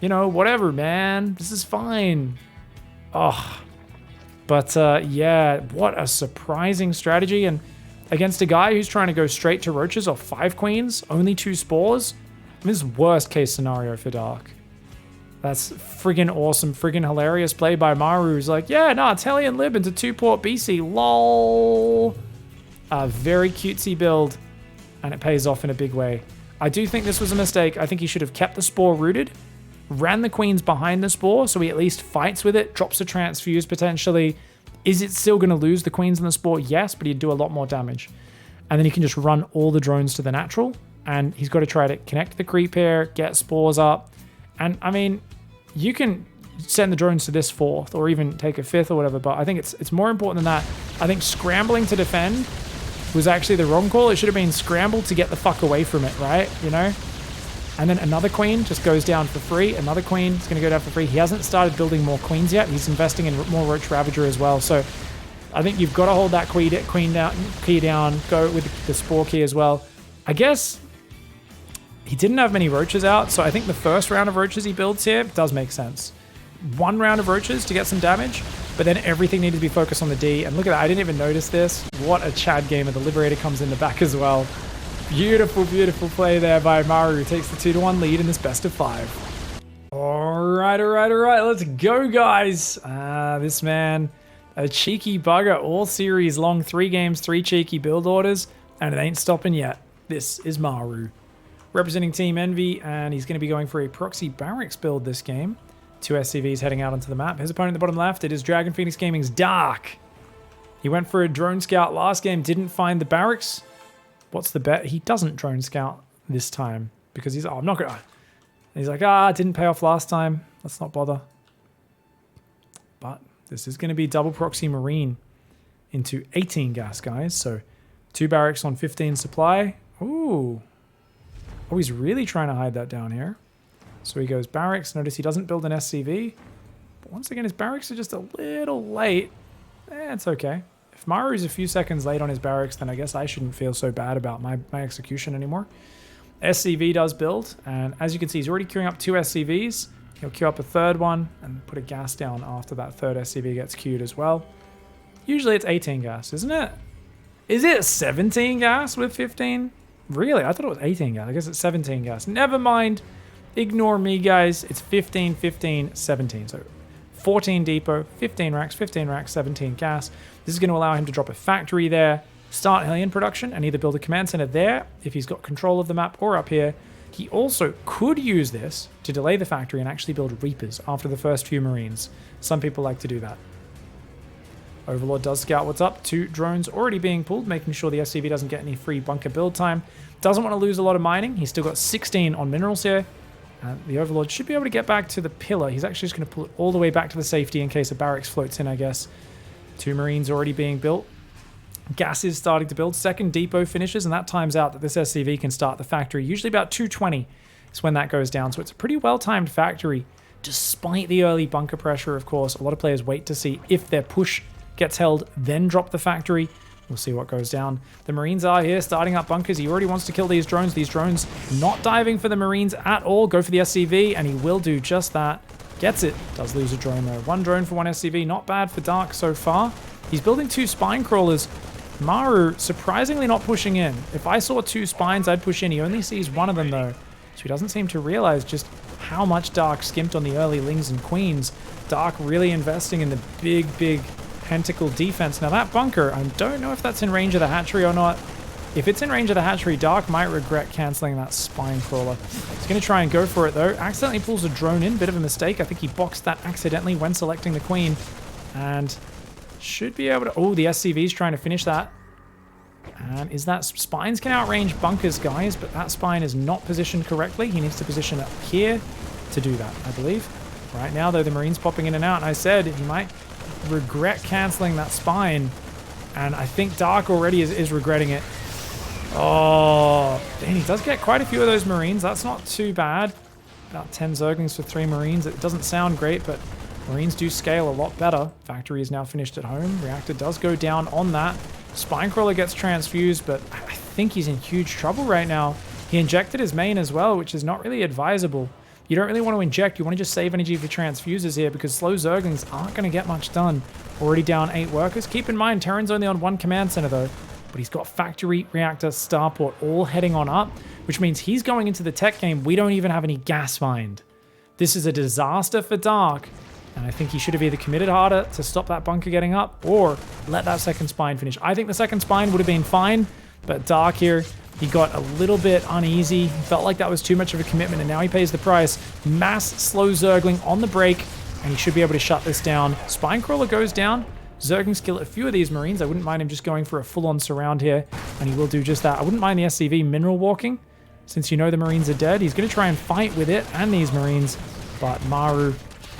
you know, whatever, man. This is fine. Oh. But, yeah, what a surprising strategy. And against a guy who's trying to go straight to roaches or 5 queens, only 2 spores. I mean, this is worst case scenario for Dark. That's friggin' awesome, friggin' hilarious play by Maru. Who's like, yeah, no, it's Hellion Lib into 2-port BC. LOL. A very cutesy build. And it pays off in a big way. I do think this was a mistake. I think he should have kept the spore rooted. Ran the queens behind the spore, so he at least fights with it, drops a transfuse potentially. Is it still going to lose the queens and the spore? Yes, but he'd do a lot more damage. And then he can just run all the drones to the natural, and he's got to try to connect the creep here, get spores up. And, I mean, you can send the drones to this 4th, or even take a 5th or whatever, but I think it's more important than that. I think scrambling to defend was actually the wrong call. It should have been scramble to get the fuck away from it, right? You know? And then another queen just goes down for free. Another queen is going to go down for free. He hasn't started building more queens yet. He's investing in more Roach Ravager as well. So I think you've got to hold that key down, go with the spore key as well. I guess he didn't have many roaches out, so I think the first round of roaches he builds here does make sense. 1 round of roaches to get some damage, but then everything needed to be focused on the D. And look at that, I didn't even notice this. What a Chad game, and the Liberator comes in the back as well. Beautiful, beautiful play there by Maru. Takes the 2-1 lead in this best of 5. All right. Let's go, guys. This man, a cheeky bugger all series long. 3 games, 3 cheeky build orders, and it ain't stopping yet. This is Maru. Representing Team Envy, and he's going to be going for a proxy barracks build this game. 2 SCVs heading out onto the map. His opponent in the bottom left, it is Dragon Phoenix Gaming's Dark. He went for a drone scout last game, didn't find the barracks. What's the bet? He doesn't drone scout this time because he's, oh, I'm not gonna. He's like, didn't pay off last time. Let's not bother. But this is going to be double proxy marine into 18 gas, guys. So 2 barracks on 15 supply. Ooh. Oh, he's really trying to hide that down here. So he goes barracks. Notice he doesn't build an SCV. But once again, his barracks are just a little late. It's okay. If Maru's a few seconds late on his barracks, then I guess I shouldn't feel so bad about my execution anymore. SCV does build, and as you can see, he's already queuing up 2 SCVs. He'll queue up a third one and put a gas down after that third SCV gets queued as well. Usually it's 18 gas, isn't it? Is it 17 gas with 15? Really? I thought it was 18 gas. I guess it's 17 gas. Never mind. Ignore me, guys. It's 15, 15, 17. So 14 depot, 15 racks, 17 gas. This is going to allow him to drop a factory there, start Hellion production, and either build a command center there if he's got control of the map, or up here. He also could use this to delay the factory and actually build Reapers after the first few Marines. Some people like to do that. Overlord does scout what's up. 2 drones already being pulled, making sure the SCV doesn't get any free bunker build time. Doesn't want to lose a lot of mining. He's still got 16 on minerals here. The Overlord should be able to get back to the pillar. He's actually just going to pull it all the way back to the safety in case a barracks floats in, I guess. 2 Marines already being built. Gas is starting to build. Second depot finishes, and that times out that this SCV can start the factory. Usually about 220 is when that goes down. So it's a pretty well-timed factory, despite the early bunker pressure, of course. A lot of players wait to see if their push gets held, then drop the factory. We'll see what goes down. The Marines are here, starting up bunkers. He already wants to kill these drones. These drones not diving for the Marines at all. Go for the SCV, and he will do just that. Gets it. Does lose a drone, though. 1 drone for 1 SCV. Not bad for Dark so far. He's building 2 spine crawlers. Maru surprisingly not pushing in. If I saw 2 spines, I'd push in. He only sees 1 of them, though. So he doesn't seem to realize just how much Dark skimped on the early Lings and Queens. Dark really investing in the big pentacle defense. Now that bunker, I don't know if that's in range of the hatchery or not. If it's in range of the hatchery, Dark might regret cancelling that spine crawler. He's going to try and go for it, though. Accidentally pulls a drone in. Bit of a mistake. I think he boxed that accidentally when selecting the queen. And should be able to... Oh, the SCV's trying to finish that. And is that... Spines can outrange bunkers, guys, but that spine is not positioned correctly. He needs to position it here to do that, I believe. Right now, though, the Marine's popping in and out. And I said he might regret cancelling that spine. And I think Dark already is regretting it. Oh, and he does get quite a few of those Marines. That's not too bad. About 10 Zerglings for 3 Marines. It doesn't sound great, but Marines do scale a lot better. Factory is now finished at home. Reactor does go down on that. Spinecrawler gets transfused, but I think he's in huge trouble right now. He injected his main as well, which is not really advisable. You don't really want to inject. You want to just save energy for transfuses here because slow Zerglings aren't going to get much done. Already down 8 workers. Keep in mind, Terran's only on 1 command center, though. But he's got Factory, Reactor, Starport all heading on up, which means he's going into the tech game. We don't even have any gas find. This is a disaster for Dark. And I think he should have either committed harder to stop that bunker getting up or let that second spine finish. I think the second spine would have been fine, but Dark here, he got a little bit uneasy. He felt like that was too much of a commitment, and now he pays the price. Mass slow Zergling on the break, and he should be able to shut this down. Spinecrawler goes down. Zerglings kill a few of these Marines. I wouldn't mind him just going for a full-on surround here, and he will do just that. I wouldn't mind the SCV mineral walking, since you know the Marines are dead. He's going to try and fight with it and these Marines, but Maru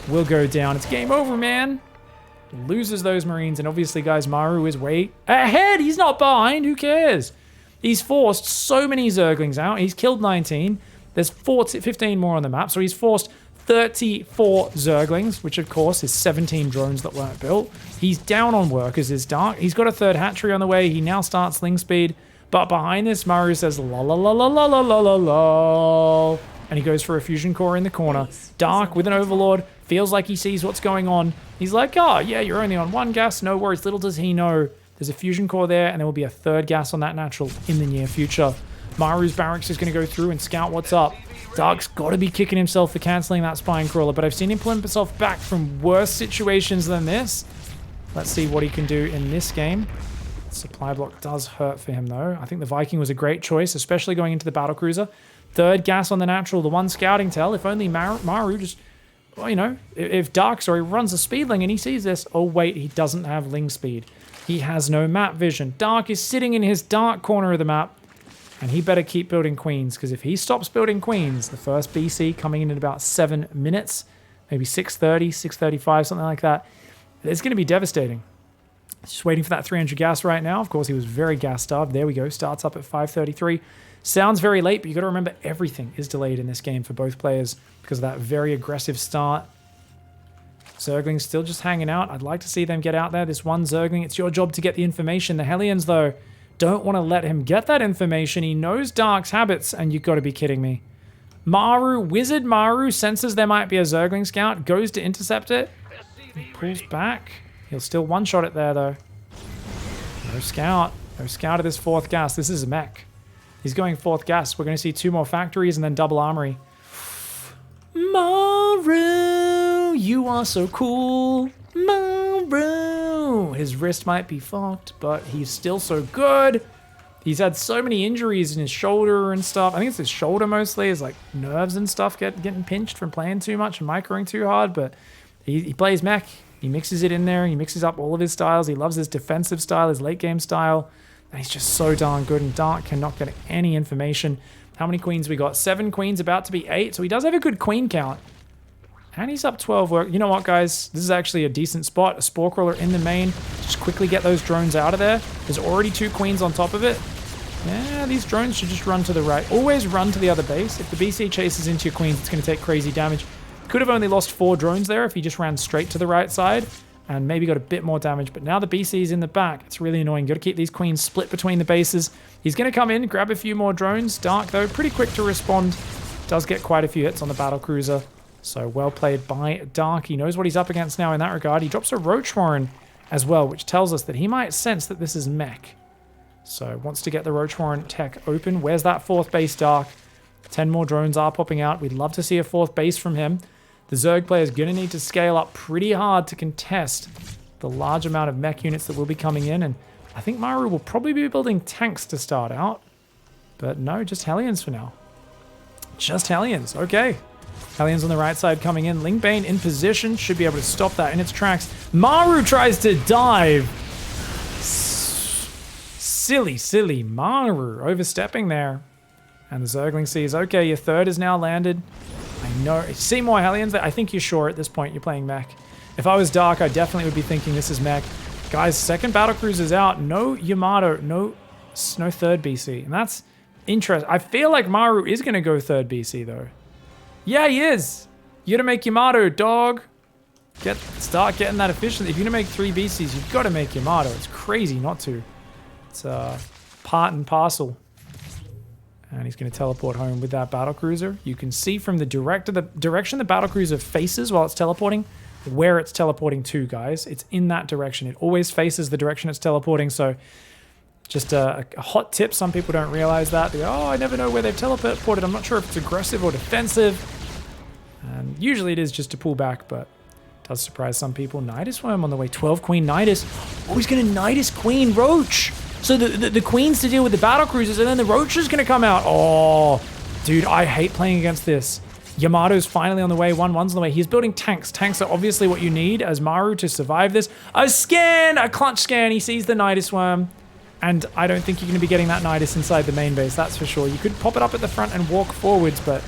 will go down. It's game over, man. Loses those Marines, and obviously, guys, Maru is way ahead. He's not behind. Who cares? He's forced so many Zerglings out. He's killed 19. There's 15 more on the map, so he's forced 34 Zerglings, which of course is 17 drones that weren't built. He's down on workers, is Dark. He's got a 3rd hatchery on the way. He now starts Sling Speed, but behind this, Maru says la la la la la la la la la, and he goes for a fusion core in the corner. Dark with an Overlord feels like he sees what's going on. He's like, oh yeah, you're only on 1 gas, no worries. Little does he know there's a fusion core there, and there will be a 3rd gas on that natural in the near future. Maru's barracks is going to go through and scout what's up. Dark's got to be kicking himself for cancelling that spine crawler, but I've seen him pull himself back from worse situations than this. Let's see what he can do in this game. Supply block does hurt for him, though. I think the Viking was a great choice, especially going into the battlecruiser. 3rd gas on the natural, the 1 scouting tail. If only Maru just... Well, you know, if Dark, runs a speedling and he sees this, oh wait, he doesn't have Ling speed. He has no map vision. Dark is sitting in his dark corner of the map. And he better keep building queens, because if he stops building queens, the first BC coming in about 7 minutes, maybe 6:30, 6:35, something like that, it's going to be devastating. Just waiting for that 300 gas right now. Of course, he was very gas starved. There we go. Starts up at 5:33. Sounds very late, but you got to remember everything is delayed in this game for both players because of that very aggressive start. Zergling's still just hanging out. I'd like to see them get out there. This one Zergling, it's your job to get the information. The Hellions, though, don't want to let him get that information. He knows Dark's habits, and you've got to be kidding me. Maru, Wizard Maru, senses there might be a Zergling scout, goes to intercept it. He pulls back. He'll still one-shot it there, though. No scout. No scout of this 4th gas. This is a mech. He's going 4th gas. We're going to see 2 more factories and then double armory. Maru, you are so cool. Maru. His wrist might be fucked, but he's still so good. He's had so many injuries in his shoulder and stuff. I think it's his shoulder mostly. His like nerves and stuff getting pinched from playing too much and microing too hard. But he plays mech. He mixes it in there. He mixes up all of his styles. He loves his defensive style, his late game style. And he's just so darn good. And Dark cannot get any information. How many queens we got? 7 queens, about to be 8. So he does have a good queen count. And he's up 12 work. You know what, guys? This is actually a decent spot. A Spore Crawler in the main. Just quickly get those drones out of there. There's already 2 queens on top of it. Yeah, these drones should just run to the right. Always run to the other base. If the BC chases into your queens, it's going to take crazy damage. Could have only lost 4 drones there if he just ran straight to the right side and maybe got a bit more damage. But now the BC is in the back. It's really annoying. Got to keep these queens split between the bases. He's going to come in, grab a few more drones. Dark, though, pretty quick to respond. Does get quite a few hits on the battlecruiser. So well played by Dark. He knows what he's up against now in that regard. He drops a Roach Warren as well, which tells us that he might sense that this is mech. So wants to get the Roach Warren tech open. Where's that 4th base, Dark? 10 more drones are popping out. We'd love to see a 4th base from him. The Zerg player is going to need to scale up pretty hard to contest the large amount of mech units that will be coming in. And I think Maru will probably be building tanks to start out. But no, just Hellions for now. Just Hellions. Okay. Hellions on the right side coming in. Lingbane in position. Should be able to stop that in its tracks. Maru tries to dive. Silly, silly Maru overstepping there. And the Zergling sees, okay, your 3rd is now landed. I know. See more Hellions there? I think you're sure at this point you're playing mech. If I was Dark, I definitely would be thinking this is mech. Guys, 2nd battlecruiser's out. No Yamato. No 3rd BC. And that's interesting. I feel like Maru is going to go 3rd BC, though. Yeah, he is. You got to make Yamato, dog. Start getting that efficiency. If you're going to make 3 BCs, you've got to make Yamato. It's crazy not to. It's part and parcel. And he's going to teleport home with that battlecruiser. You can see from the direction the battlecruiser faces while it's teleporting, where it's teleporting to, guys. It's in that direction. It always faces the direction it's teleporting. So just a hot tip. Some people don't realize that. They go, oh, I never know where they've teleported. I'm not sure if it's aggressive or defensive. And usually it is just to pull back, but it does surprise some people. Nidus Worm on the way. 12 Queen Nidus. Oh, he's going to Nidus Queen Roach. So the queens to deal with the battlecruisers, and then the Roach is going to come out. Oh, dude, I hate playing against this. Yamato's finally on the way. 1-1's on the way. He's building tanks. Tanks are obviously what you need as Maru to survive this. A clutch scan. He sees the Nidus Worm. And I don't think you're going to be getting that Nidus inside the main base, that's for sure. You could pop it up at the front and walk forwards, but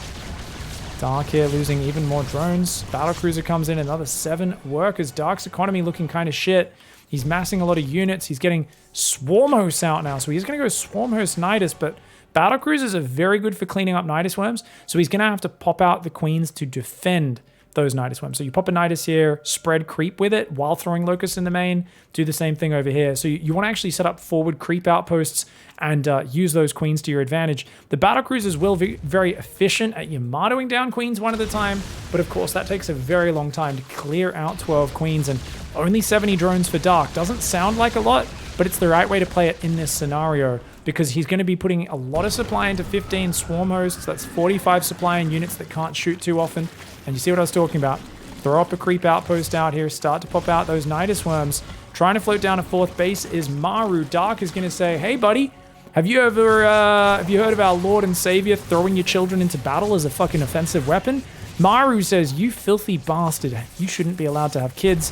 Dark here losing even more drones. Battlecruiser comes in, another 7 workers. Dark's economy looking kind of shit. He's massing a lot of units. He's getting Swarm Hosts out now. So he's going to go Swarm Host Nidus, but Battlecruisers are very good for cleaning up Nidus Worms. So he's going to have to pop out the queens to defend those Nidus Worms. So you pop a Nidus here, spread creep with it while throwing Locusts in the main. Do the same thing over here. So you want to actually set up forward creep outposts and use those queens to your advantage. The Battlecruisers will be very efficient at Yamatoing down queens one at a time, but of course that takes a very long time to clear out 12 queens, and only 70 drones for Dark. Doesn't sound like a lot, but it's the right way to play it in this scenario, because he's going to be putting a lot of supply into 15 Swarm Hosts. That's 45 supply in units that can't shoot too often. And you see what I was talking about. Throw up a creep outpost out here, start to pop out those Nidus Worms. Trying to float down a 4th base is Maru. Dark is going to say, hey buddy, have you heard of our Lord and Savior throwing your children into battle as a fucking offensive weapon? Maru says, "You filthy bastard. You shouldn't be allowed to have kids."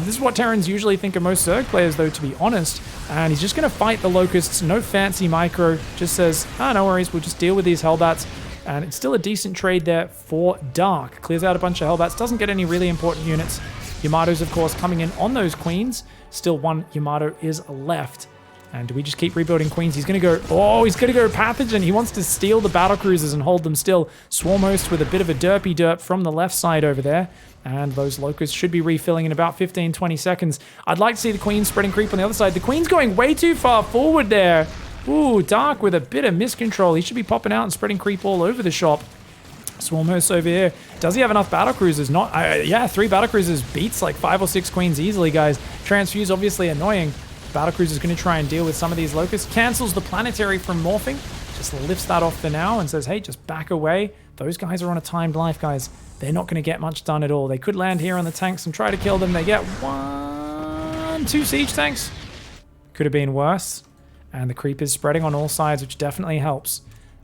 This is what Terrans usually think of most Zerg players, though, to be honest. And he's just going to fight the Locusts. No fancy micro. Just says, no worries. We'll just deal with these Hellbats. And it's still a decent trade there for Dark. Clears out a bunch of Hellbats. Doesn't get any really important units. Yamato's, of course, coming in on those Queens. Still one Yamato is left. And do we just keep rebuilding Queens? He's going to go... he's going to go Pathogen. He wants to steal the battle cruisers and hold them still. Swarm Host with a bit of a derpy derp from the left side over there. And those Locusts should be refilling in about 15, 20 seconds. I'd like to see the Queen spreading creep on the other side. The Queen's going way too far forward there. Ooh, Dark with a bit of miscontrol. He should be popping out and spreading creep all over the shop. Swarm Host over here. Does he have enough battle cruisers? Not. Yeah, 3 battle cruisers beats like 5 or 6 Queens easily, guys. Transfuse obviously annoying. Battlecruiser is going to try and deal with some of these Locusts. Cancels the planetary from morphing. Just lifts that off for now and says, hey, just back away. Those guys are on a timed life, guys. They're not going to get much done at all. They could land here on the tanks and try to kill them. They get 1, 2 siege tanks. Could have been worse. And the creep is spreading on all sides, which definitely helps.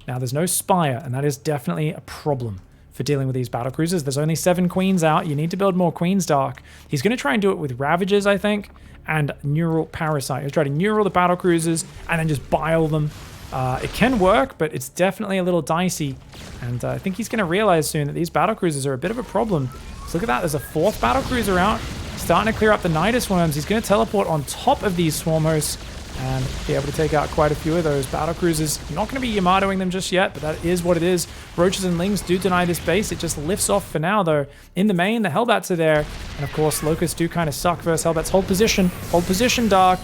Now, there's no Spire, and that is definitely a problem for dealing with these battlecruisers. There's only 7 Queens out. You need to build more Queens, Dark. He's going to try and do it with Ravagers, I think, and Neural Parasite. He'll try to neural the battlecruisers and then just bile them. It can work, but it's definitely a little dicey. And I think he's going to realize soon that these battlecruisers are a bit of a problem. So look at that. There's a 4th battlecruiser out. Starting to clear up the Nidus Worms. He's going to teleport on top of these Swarm Hosts and be able to take out quite a few of those battlecruisers. Not going to be Yamatoing them just yet, but that is what it is. Roaches and Lings do deny this base. It just lifts off for now, though. In the main, the Hellbats are there. And of course, Locusts do kind of suck versus Hellbats. Hold position. Hold position, Dark.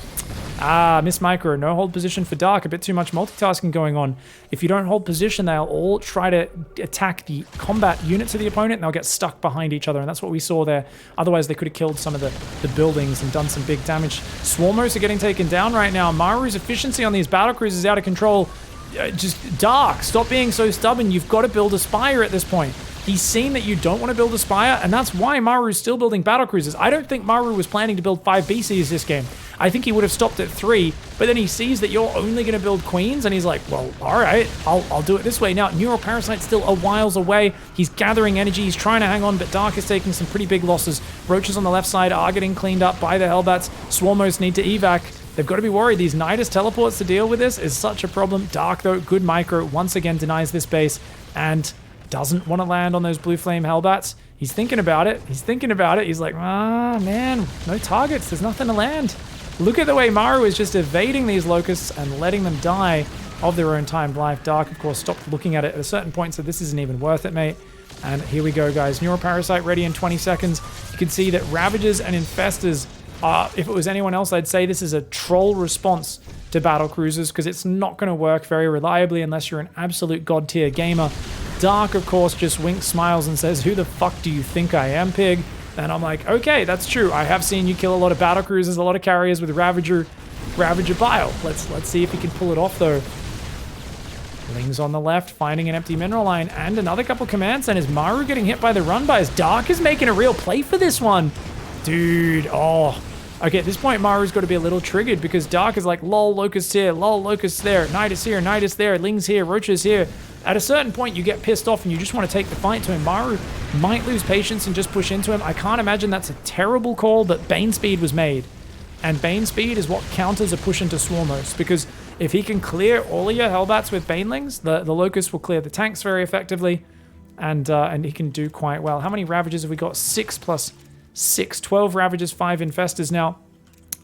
Miss Micro. No hold position for Dark. A bit too much multitasking going on. If you don't hold position, they'll all try to attack the combat units of the opponent, and they'll get stuck behind each other, and that's what we saw there. Otherwise, they could have killed some of the buildings and done some big damage. Swarmers are getting taken down right now. Maru's efficiency on these battlecruisers is out of control. Just Dark, stop being so stubborn. You've got to build a Spire at this point. He's seen that you don't want to build a Spire, and that's why Maru's still building battlecruisers. I don't think Maru was planning to build 5 BCs this game. I think he would have stopped at 3, but then he sees that you're only going to build Queens, and he's like, well, all right, I'll do it this way. Now, Neural Parasite's still a whiles away. He's gathering energy. He's trying to hang on, but Dark is taking some pretty big losses. Roaches on the left side are getting cleaned up by the Hellbats. Swarmos need to evac. They've got to be worried. These Nidus teleports to deal with this is such a problem. Dark, though, good micro, once again denies this base, and doesn't want to land on those Blue Flame Hellbats. He's thinking about it. He's thinking about it. He's like, man, no targets. There's nothing to land. Look at the way Maru is just evading these Locusts and letting them die of their own timed life. Dark, of course, stopped looking at it at a certain point, so this isn't even worth it, mate. And here we go, guys. Neural Parasite ready in 20 seconds. You can see that Ravagers and Infestors are, if it was anyone else, I'd say this is a troll response to battle cruisers, because it's not going to work very reliably unless you're an absolute god tier gamer. Dark, of course, just winks, smiles, and says, who the fuck do you think I am, pig? And I'm like, okay, that's true. I have seen you kill a lot of battle cruisers, a lot of carriers with Ravager bile. Let's see if he can pull it off, though. Lings on the left, finding an empty mineral line, and another couple command centers. Maru getting hit by the run-bys. Dark is making a real play for this one. Dude, Okay, at this point, Maru's got to be a little triggered, because Dark is like, lol, Locust here, lol, Locust there, Nidus here, Nidus there, Lings here, Roaches here. At a certain point, you get pissed off and you just want to take the fight to him. Maru might lose patience and just push into him. I can't imagine that's a terrible call, but Bane Speed was made. And Bane Speed is what counters a push into Swarmos, because if he can clear all of your Hellbats with Banelings, the Locust will clear the tanks very effectively, and he can do quite well. How many Ravagers have we got? 6 plus 6, 12 Ravagers, 5 Infestors. Now,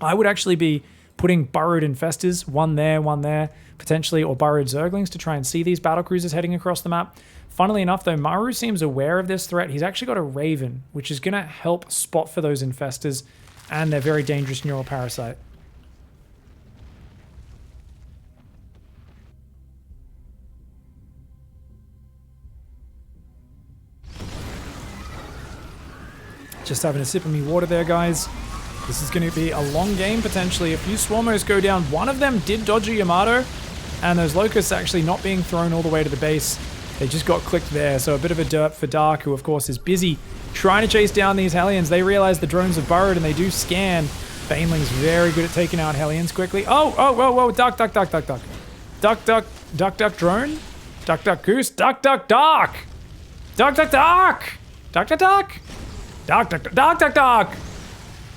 I would actually be putting burrowed Infestors, one there, potentially, or burrowed Zerglings to try and see these battlecruisers heading across the map. Funnily enough, though, Maru seems aware of this threat. He's actually got a Raven, which is going to help spot for those Infestors and their very dangerous Neural Parasite. Just having a sip of me water there, guys. This is going to be a long game, potentially. A few Swarmos go down. One of them did dodge a Yamato, and those Locusts actually not being thrown all the way to the base. They just got clicked there, so a bit of a derp for Dark, who of course is busy trying to chase down these Hellions. They realize the drones have burrowed, and they do scan. Baneling's very good at taking out Hellions quickly. Whoa, duck. Duck, drone. Duck, goose. Duck, Dark. Doc, Doc, Doc! Doc, Doc, Doc! Doc, Doc, Doc, Doc, Doc!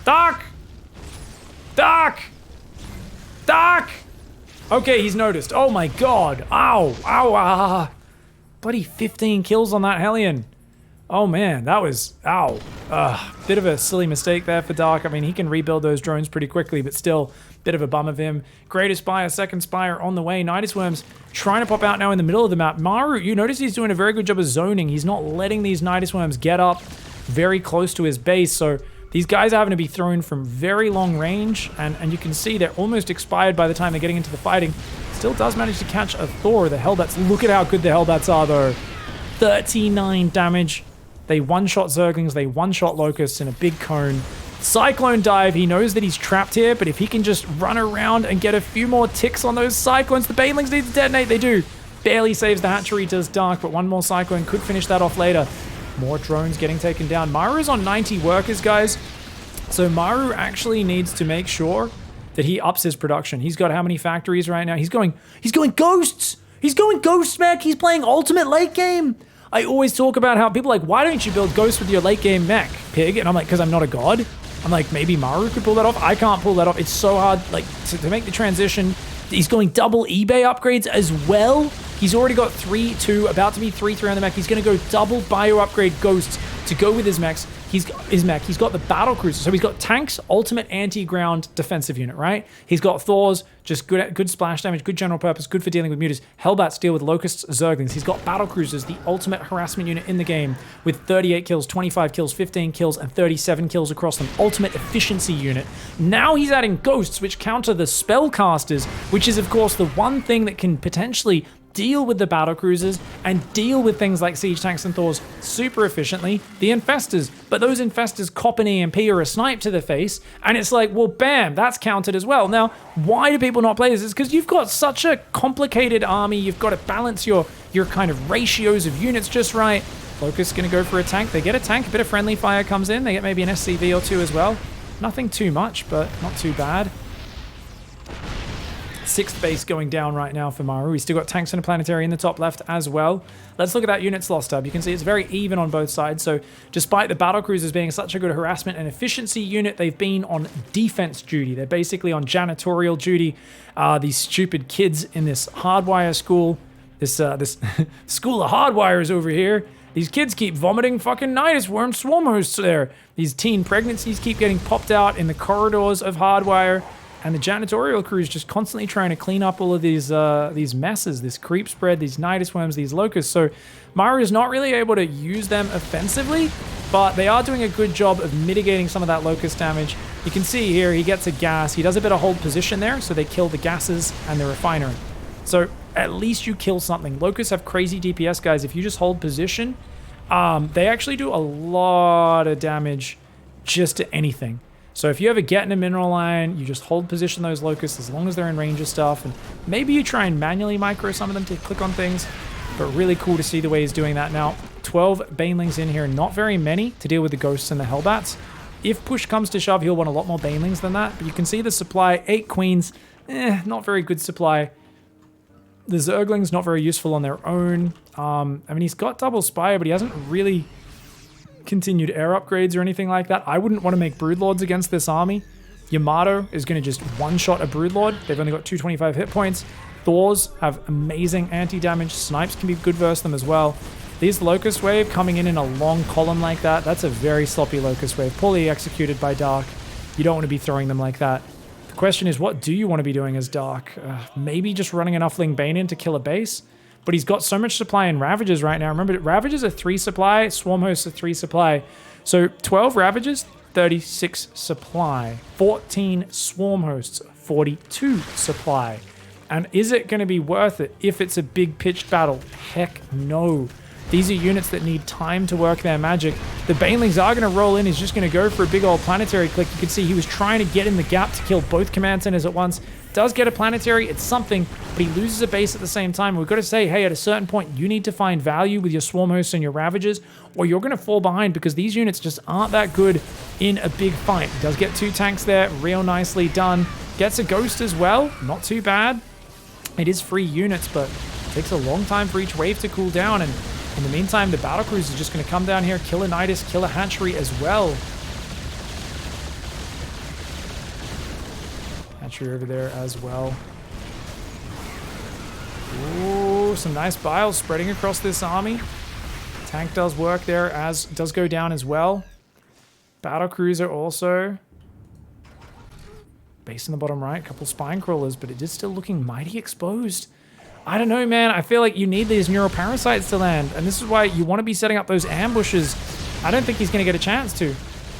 Doc! Doc! Doc! Okay, he's noticed. Oh my god. Ow. Ow. Ah. Bloody 15 kills on that Hellion. Oh man, that was... Ow. Bit of a silly mistake there for Doc. I mean, he can rebuild those drones pretty quickly, but still, bit of a bum of him. Greater Spire, second Spire on the way. Nidus Worms trying to pop out now in the middle of the map. Maru, you notice he's doing a very good job of zoning. He's not letting these Nidus Worms get up very close to his base, so these guys are having to be thrown from very long range, and you can see they're almost expired by the time they're getting into the fighting. Still does manage to catch a Thor. The Hellbats, look at how good the Hellbats are though. 39 damage. They one-shot Zerglings, they one-shot Locusts in a big cone. Cyclone dive, he knows that he's trapped here, but if he can just run around and get a few more ticks on those Cyclones, the Banelings need to detonate, they do. Barely saves the hatchery, does Dark, but one more Cyclone could finish that off later. More drones getting taken down. Maru's on 90 workers, guys. So Maru actually needs to make sure that he ups his production. He's got how many factories right now? He's going ghosts. He's going ghosts, Mech. He's playing ultimate late game. I always talk about how people are like, why don't you build ghosts with your late game Mech, Pig? And I'm like, because I'm not a god. I'm like, maybe Maru could pull that off. I can't pull that off. It's so hard, like, to make the transition. He's going double eBay upgrades as well. He's already got 3-2, about to be 3-3 on the mech. He's going to go double bio upgrade ghosts to go with his mechs. He's got the battle cruiser. So he's got tanks, ultimate anti-ground defensive unit, right? He's got Thors, just good splash damage, good general purpose, good for dealing with mutas. Hellbats deal with locusts, Zerglings. He's got battle cruisers, the ultimate harassment unit in the game with 38 kills, 25 kills, 15 kills, and 37 kills across them. Ultimate efficiency unit. Now he's adding ghosts, which counter the spellcasters, which is of course the one thing that can potentially deal with the battle cruisers and deal with things like siege tanks and Thors super efficiently. The infestors, but those infestors cop an EMP or a snipe to the face, and it's like, well, bam, that's countered as well. Now, why do people not play this? It's because you've got such a complicated army. You've got to balance your kind of ratios of units just right. Locust's gonna go for a tank. They get a tank, a bit of friendly fire comes in. They get maybe an SCV or two as well. Nothing too much, but not too bad. Sixth base going down right now for Maru. He's still got tanks and a planetary in the top left as well. Let's look at that units lost tab. You can see it's very even on both sides. So despite the battle cruisers being such a good harassment and efficiency unit, they've been on defense duty. They're basically on janitorial duty. These stupid kids in this hardwire school, this school of hardwires over here, these kids keep vomiting fucking Nidus worm swarm hosts there. These teen pregnancies keep getting popped out in the corridors of hardwire. And the janitorial crew is just constantly trying to clean up all of these messes, this creep spread, these Nidus worms, these locusts. So Maru is not really able to use them offensively, but they are doing a good job of mitigating some of that locust damage. You can see here, he gets a gas. He does a bit of hold position there, so they kill the gases and the refinery. So at least you kill something. Locusts have crazy DPS, guys. If you just hold position, they actually do a lot of damage just to anything. So if you ever get in a mineral line, you just hold position those locusts as long as they're in range of stuff, and maybe you try and manually micro some of them to click on things, but really cool to see the way he's doing that now. 12 Banelings in here, not very many to deal with the ghosts and the Hellbats. If push comes to shove, he'll want a lot more Banelings than that, but you can see the supply, 8 Queens, not very good supply. The Zerglings, not very useful on their own. I mean, he's got double Spire, but he hasn't really continued air upgrades or anything like that. I wouldn't want to make Broodlords against this army. Yamato is going to just one-shot a Broodlord. They've only got 225 hit points. Thors have amazing anti-damage. Snipes can be good versus them as well. These Locust Wave coming in a long column like that, that's a very sloppy Locust Wave. Poorly executed by Dark. You don't want to be throwing them like that. The question is, what do you want to be doing as Dark? Maybe just running enough Ling Bane in to kill a base? But he's got so much supply in Ravages right now. Remember, Ravages are 3 supply, Swarm Hosts are 3 supply. So 12 Ravages, 36 supply. 14 Swarm Hosts, 42 supply. And is it going to be worth it if it's a big pitched battle? Heck no. These are units that need time to work their magic. The Banelings are going to roll in. He's just going to go for a big old planetary click. You can see he was trying to get in the gap to kill both command centers at once. Does get a planetary, it's something, but he loses a base at the same time. We've got to say, hey, at a certain point, you need to find value with your Swarm Hosts and your Ravages, or you're going to fall behind because these units just aren't that good in a big fight. He does get 2 tanks there, real nicely done. Gets a Ghost as well, not too bad. It is free units, but it takes a long time for each wave to cool down, and In the meantime, the battlecruiser is just going to come down here, kill a Nidus, kill a hatchery as well. Hatchery over there as well. Ooh, some nice biles spreading across this army. Tank does work there, as does go down as well. Battlecruiser also. Base in the bottom right, couple spine crawlers, but it is still looking mighty exposed. I don't know, man. I feel like you need these neural parasites to land, and this is why you want to be setting up those ambushes. I don't think he's going to get a chance to.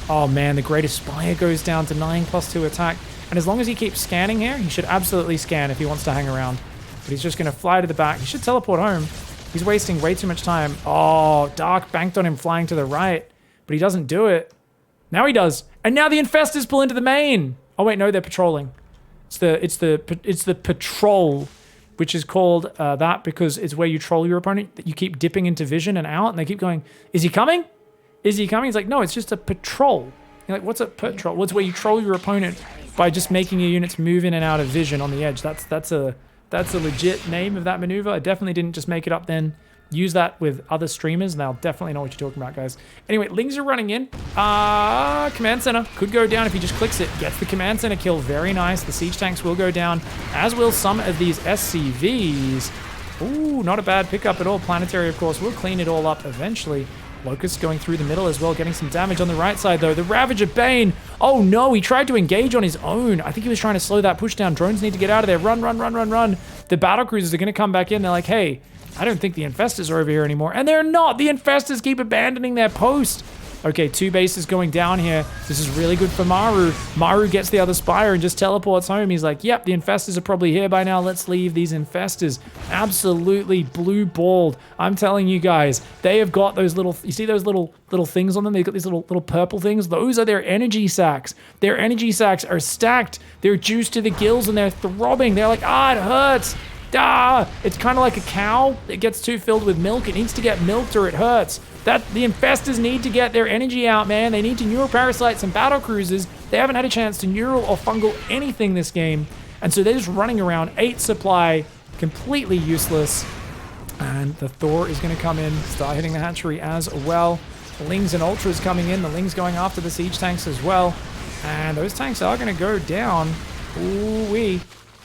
Oh, man, the Greatest Spire goes down to 9+2 attack, and as long as he keeps scanning here, he should absolutely scan if he wants to hang around. But he's just going to fly to the back. He should teleport home. He's wasting way too much time. Oh, Dark banked on him flying to the right, but he doesn't do it. Now he does, and now the Infestors pull into the main. Oh wait, no, they're patrolling. It's the patrol, which is called that because it's where you troll your opponent. You keep dipping into vision and out, and they keep going, is he coming? Is he coming? He's like, no, it's just a patrol. You're like, what's a patrol? Well, it's where you troll your opponent by just making your units move in and out of vision on the edge. That's a legit name of that maneuver. I definitely didn't just make it up then. Use that with other streamers, and they'll definitely know what you're talking about, guys. Anyway, Lings are running in. Command center could go down if he just clicks it. Gets the command center kill. Very nice. The siege tanks will go down, as will some of these SCVs. Ooh, not a bad pickup at all. Planetary, of course, will clean it all up eventually. Locust going through the middle as well, getting some damage on the right side, though. The Ravager Bane. Oh, no, he tried to engage on his own. I think he was trying to slow that push down. Drones need to get out of there. Run, run, run, run, run. The battlecruisers are going to come back in. They're like, hey, I don't think the Infestors are over here anymore. And they're not. The Infestors keep abandoning their post. Okay, 2 bases going down here. This is really good for Maru. Maru gets the other Spire and just teleports home. He's like, yep, the Infestors are probably here by now. Let's leave these Infestors. Absolutely blue-balled. I'm telling you guys, they have got those little, you see those little things on them? They've got these little purple things. Those are their energy sacks. Their energy sacks are stacked. They're juiced to the gills and they're throbbing. They're like, it hurts. It's kind of like a cow that gets too filled with milk. It needs to get milked or it hurts. The Infestors need to get their energy out, man. They need to neural parasites and battle cruisers. They haven't had a chance to neural or fungal anything this game. And so they're just running around. 8 supply, completely useless. And the Thor is going to come in, start hitting the hatchery as well. The Lings and Ultras coming in. The Lings going after the siege tanks as well. And those tanks are going to go down. Ooh-wee.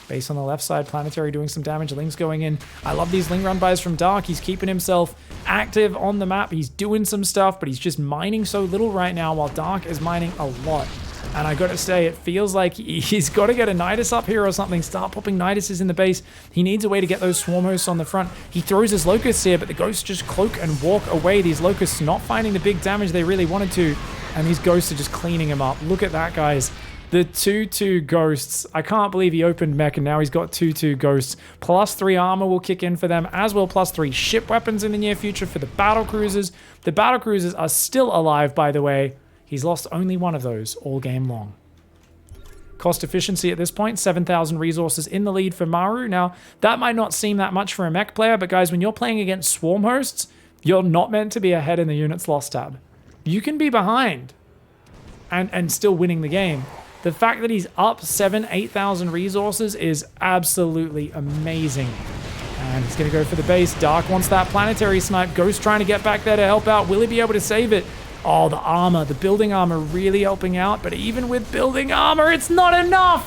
Base on the left side, Planetary doing some damage. Ling's going in. I love these Ling run bys from Dark. He's keeping himself active on the map. He's doing some stuff, but he's just mining so little right now while Dark is mining a lot. And I gotta say, it feels like he's got to get a Nidus up here or something. Start popping Niduses in the base. He needs a way to get those Swarm Hosts on the front. He throws his Locusts here, but the Ghosts just cloak and walk away. These Locusts not finding the big damage they really wanted to, and these Ghosts are just cleaning him up. Look at that, guys. The 2/2 Ghosts. I can't believe he opened Mech and now he's got 2/2 Ghosts. +3 armor will kick in for them, as well +3 ship weapons in the near future for the battle cruisers. The battle cruisers are still alive, by the way. He's lost only one of those all game long. Cost efficiency at this point, 7,000 resources in the lead for Maru. Now, that might not seem that much for a Mech player, but guys, when you're playing against Swarm Hosts, you're not meant to be ahead in the units lost tab. You can be behind and still winning the game. The fact that he's up 8,000 resources is absolutely amazing. And he's going to go for the base. Dark wants that Planetary snipe. Ghost trying to get back there to help out. Will he be able to save it? Oh, the armor, the building armor really helping out. But even with building armor, it's not enough.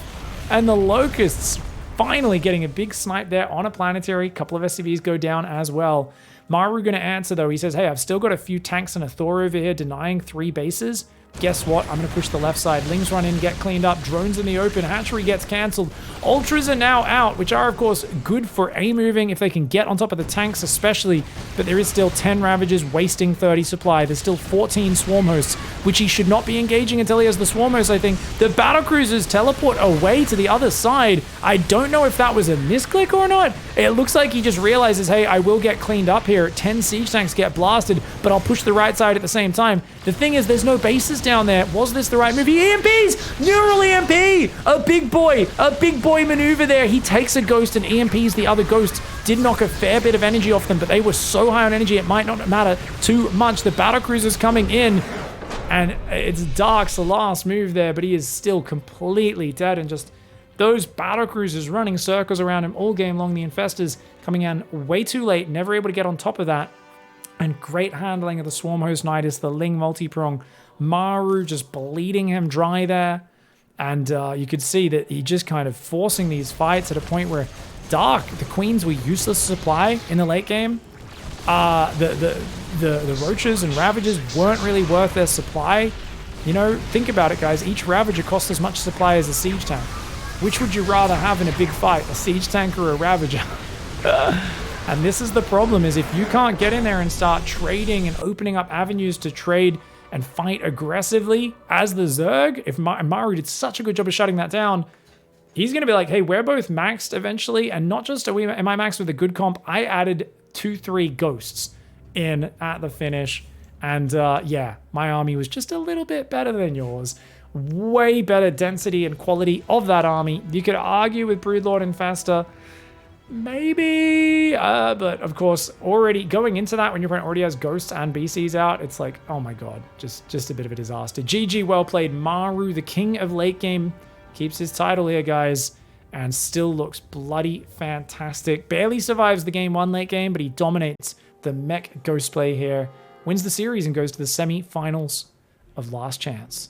And the Locusts finally getting a big snipe there on a Planetary. A couple of SCVs go down as well. Maru going to answer, though. He says, hey, I've still got a few tanks and a Thor over here denying 3 bases. Guess what? I'm going to push the left side. Lings run in, get cleaned up. Drones in the open. Hatchery gets cancelled. Ultras are now out, which are, of course, good for A-moving if they can get on top of the tanks especially. But there is still 10 Ravagers wasting 30 supply. There's still 14 Swarm Hosts, which he should not be engaging until he has the Swarm Hosts, I think. The Battlecruisers teleport away to the other side. I don't know if that was a misclick or not. It looks like he just realizes, hey, I will get cleaned up here. 10 siege tanks get blasted, but I'll push the right side at the same time. The thing is, there's no bases down there. Was this the right move? EMPs! Neural EMP! A big boy maneuver there. He takes a Ghost and EMPs the other Ghosts. Did knock a fair bit of energy off them, but they were so high on energy it might not matter too much. The Battlecruiser's coming in, and it's Dark's last move there, but he is still completely dead, and just those Battlecruisers running circles around him all game long. The Infestors coming in way too late, never able to get on top of that. And great handling of the Swarm Host Nidus, the Ling multi-prong. Maru just bleeding him dry there. And you could see that he just kind of forcing these fights at a point where Dark, the Queens were useless supply in the late game. The Roaches and Ravagers weren't really worth their supply. You know, think about it, guys. Each Ravager costs as much supply as a Siege Tank. Which would you rather have in a big fight, a Siege Tank or a Ravager? And this is the problem, is if you can't get in there and start trading and opening up avenues to trade and fight aggressively as the Zerg, if Maru did such a good job of shutting that down, he's going to be like, hey, we're both maxed eventually, and not just am I maxed with a good comp, I added 2-3 ghosts in at the finish, and yeah, my army was just a little bit better than yours. Way better density and quality of that army. You could argue with Broodlord and Fester, maybe, but of course, already going into that, when your opponent already has Ghosts and BCs out, it's like, oh my god, just a bit of a disaster. GG, well played. Maru, the king of late game, keeps his title here, guys, and still looks bloody fantastic. Barely survives the game 1 late game, but he dominates the Mech Ghost play here, wins the series and goes to the semi-finals of Last Chance.